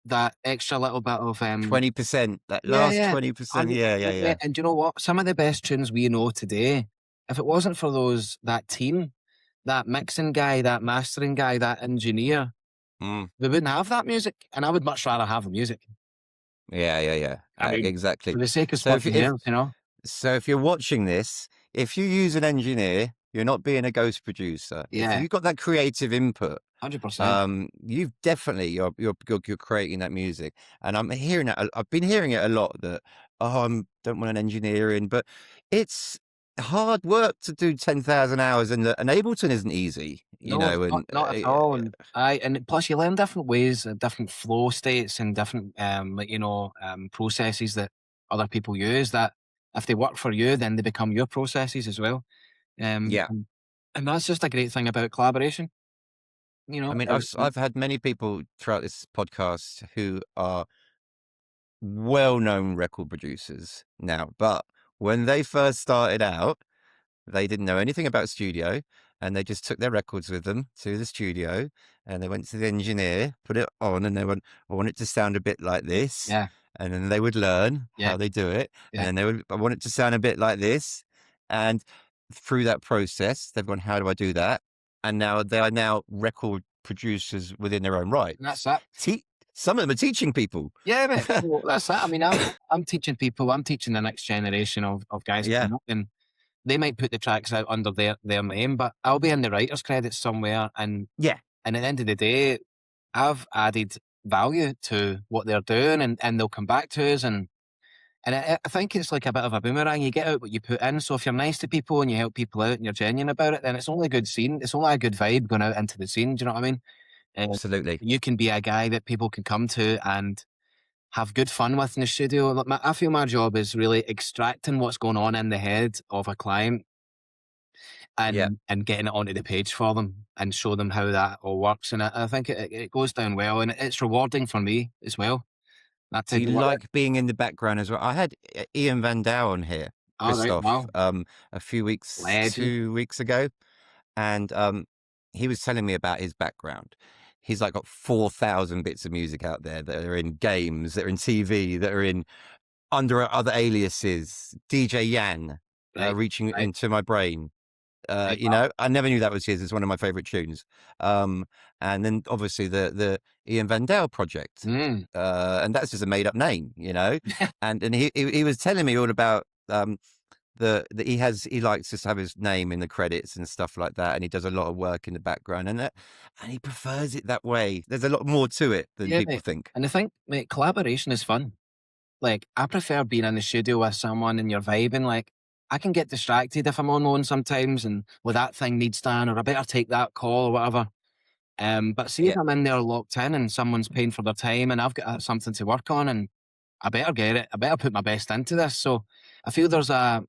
that extra little bit of 20%, that yeah, last yeah, 20%. Yeah, yeah, 100%, yeah. mate. And do you know what? Some of the best tunes we know today, if it wasn't for that team, that mixing guy, that mastering guy, that engineer, Mm. we wouldn't have that music. And I would much rather have the music. Yeah, yeah, yeah. I mean, Exactly. for the sake of So splitting hairs, if you're watching this, if you use an engineer, you're not being a ghost producer. If Yeah, you've got that creative input, 100%. you've definitely you're creating that music. And I'm hearing that. I've been hearing it a lot that I don't want an engineer in, but it's hard work to do 10,000 hours, and Ableton isn't easy, No, it's and not at all. And plus you learn different ways, different flow states and different processes that other people use that if they work for you, then they become your processes as well. Um, yeah. and, and that's just a great thing about collaboration. I mean, I've had many people throughout this podcast who are well-known record producers now, but when they first started out, they didn't know anything about studio, and they just took their records with them to the studio, and they went to the engineer, put it on, and they went, "I want it to sound a bit like this," yeah, and then they would learn yeah, how they do it, and yeah. then "I want it to sound a bit like this," and through that process, they've gone, "How do I do that?" And now they are now record producers within their own right. And that's that. Some of them are teaching people. Yeah, mate. Well, that's that. I mean, I'm teaching people. I'm teaching the next generation of guys Yeah, coming up, and they might put the tracks out under their name, but I'll be in the writer's credits somewhere. yeah. And at the end of the day, I've added value to what they're doing, and they'll come back to us, and And I think it's like a bit of a boomerang. You get out what you put in. So if you're nice to people and you help people out and you're genuine about it, then it's only a good scene. It's only a good vibe going out into the scene. Do you know what I mean? Uh, Absolutely. you can be a guy that people can come to and have good fun with in the studio. Like, I feel my job is really extracting what's going on in the head of a client Yeah. and getting it onto the page for them and show them how that all works. And I think it goes down well, and it's rewarding for me as well. That So type you of work. like being in the background as well. I had Ian Van Dow on here, All right, Christoph, wow, a few weeks, legend, 2 weeks ago, and he was telling me about his background. He's like got 4,000 bits of music out there that are in games, that are in TV, that are in under other aliases. DJ Yan, right, reaching right, into my brain. right, wow. I never knew that was his. It's one of my favorite tunes. And then obviously the Ian Van Dale project, Mm. and that's just a made up name, you know. And he was telling me all about the he likes to have his name in the credits and stuff like that, and he does a lot of work in the background, and he prefers it that way. There's a lot more to it than Yeah, people mate. think. And I think, mate, collaboration is fun. Like, I prefer being in the studio with someone and you're vibing. Like, I can get distracted if I'm on my own sometimes and well, that thing needs done, or I better take that call or whatever. But see if Yeah, I'm in there locked in and someone's paying for their time and I've got something to work on and I better get it. I better put my best into this. So I feel there's a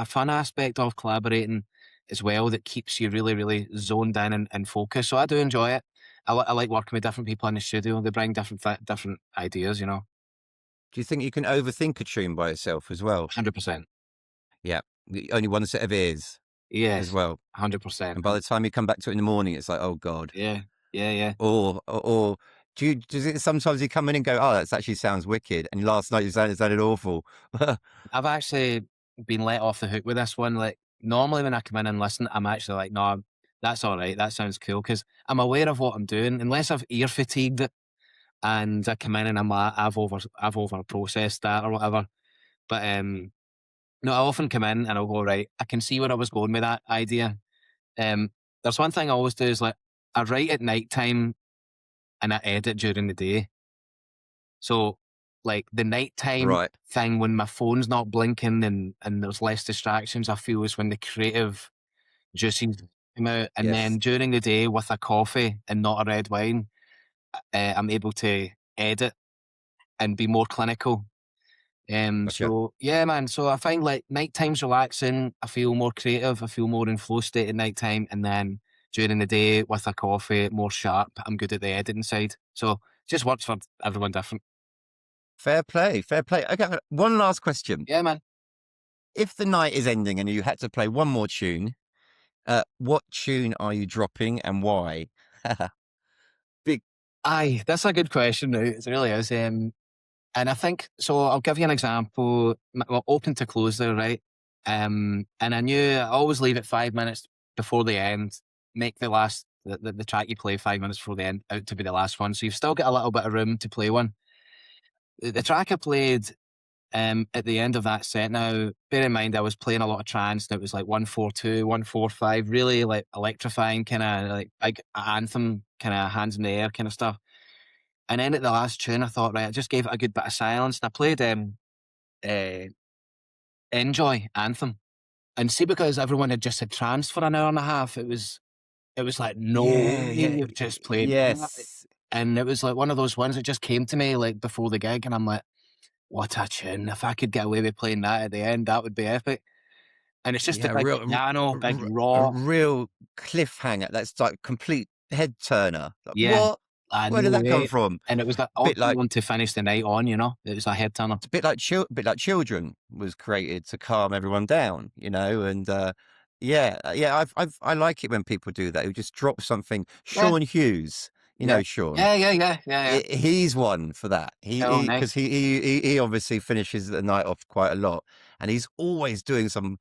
fun aspect of collaborating as well that keeps you really, really zoned in and focused. So I do enjoy it. I like working with different people in the studio. They bring different ideas, you know. do you think you can overthink a tune by itself as well? 100%. Yeah, only one set of ears as Yes, well. 100%. And by the time you come back to it in the morning, it's like, oh God. Yeah, yeah, yeah. Or does it sometimes you come in and go, oh, that actually sounds wicked, and last night it sounded awful. I've actually been let off the hook with this one. Like, normally when I come in and listen, I'm actually like, no, that's all right. That sounds cool because I'm aware of what I'm doing. Unless I've ear fatigued it and I come in and I'm like, I've over processed that or whatever. But no, I often come in and I'll go, right, I can see where I was going with that idea. Um, there's one thing I always do is like I write at night time and I edit during the day. So, like the nighttime Right. thing when my phone's not blinking and there's less distractions, I feel is when the creative juices come out. And Yes. then during the day with a coffee and not a red wine, I'm able to edit and be more clinical. Gotcha. So yeah, man. So I find like nighttime's relaxing. I feel more creative. I feel more in flow state at nighttime, and then during the day with a coffee, more sharp. I'm good at the editing side. So it just works for everyone different. Fair play. Fair play. Okay. One last question. Yeah, man. If the night is ending and you had to play one more tune, what tune are you dropping and why? Big. Aye, that's a good question. Now. It really is. And I think so. I'll give you an example. Well, open to close there, right? And I knew I always leave it 5 minutes before the end. Make the track you play 5 minutes before the end out to be the last one. So you've still got a little bit of room to play one. The track I played at the end of that set. Now, bear in mind, I was playing a lot of trance. And it was like 142, 145, really like electrifying, kind of like big anthem, kind of hands in the air, kind of stuff. And then at the last tune, I thought, right, I just gave it a good bit of silence. And I played uh, Enjoy Anthem. And see, because everyone had just had trance for an hour and a half, it was like, no, Yeah. Yeah. you've just played that. Yes. And it was like one of those ones that just came to me like before the gig. And I'm like, what a tune. If I could get away with playing that at the end, that would be epic. And it's just a Yeah. big piano, big A rock. real cliffhanger. That's like complete head turner. Like, Yeah, what? I Where did know, that come right? from? And it was that Bit awesome like one to finish the night on, you know? It was a head turner. It's a bit like Children was created to calm everyone down, you know, and yeah, I like it when people do that, who just drop something. Yeah, Sean Hughes, you yeah. know Sean, Yeah, yeah, yeah, yeah, yeah. he's one for that. Oh, He because nice. he obviously finishes the night off quite a lot, and he's always doing some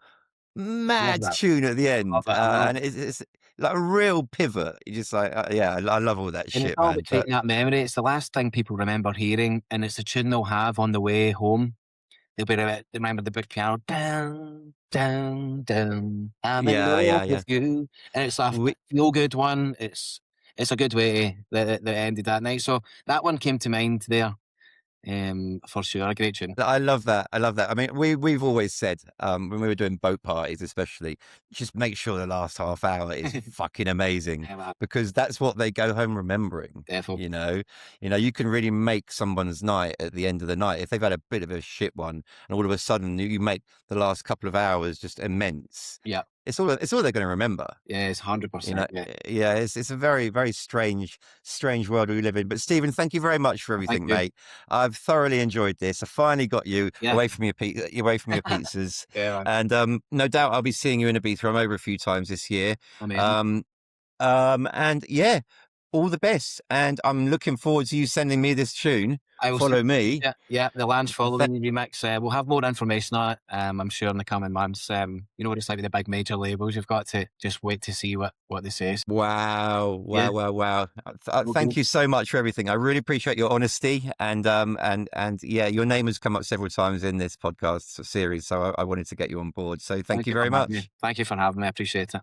Love mad that. tune at the Love end, it. I know. and it's like a real pivot. You just like, yeah, I love all that And it's shit, all man. about But taking that memory. It's the last thing people remember hearing, and it's the tune they'll have on the way home. They'll be they remember the big piano, down, down, down. I'm in yeah, yeah, love yeah. with you, and it's a We, feel good one. It's a good way that ended that night. So that one came to mind there. For sure, a great tune. I love that. I love that. I mean, we've always said, when we were doing boat parties, especially, just make sure the last half hour is fucking amazing, Yeah, man, because that's what they go home remembering. definitely. You can really make someone's night at the end of the night if they've had a bit of a shit one, and all of a sudden you make the last couple of hours just immense. Yeah. It's all they're going to remember. Yeah, it's 100%. Yeah, it's a very, very strange world we live in. But Stephen, thank you very much for everything, you. mate. I've thoroughly enjoyed this. I finally got you Yeah. away from your pizzas, Yeah, man. and no doubt I'll be seeing you in Ibiza. I'm over a few times this year. Amazing. And yeah, all the best. And I'm looking forward to you sending me this tune. I will Follow me. Yeah, the Lange following remix. We'll have more information on it, I'm sure, in the coming months. You know what it's like with the big major labels. You've got to just wait to see what they say. Wow. Yeah. Thank you so much for everything. I really appreciate your honesty, and yeah, your name has come up several times in this podcast series, so I wanted to get you on board. So thank you very much. Thank you for having me. I appreciate it.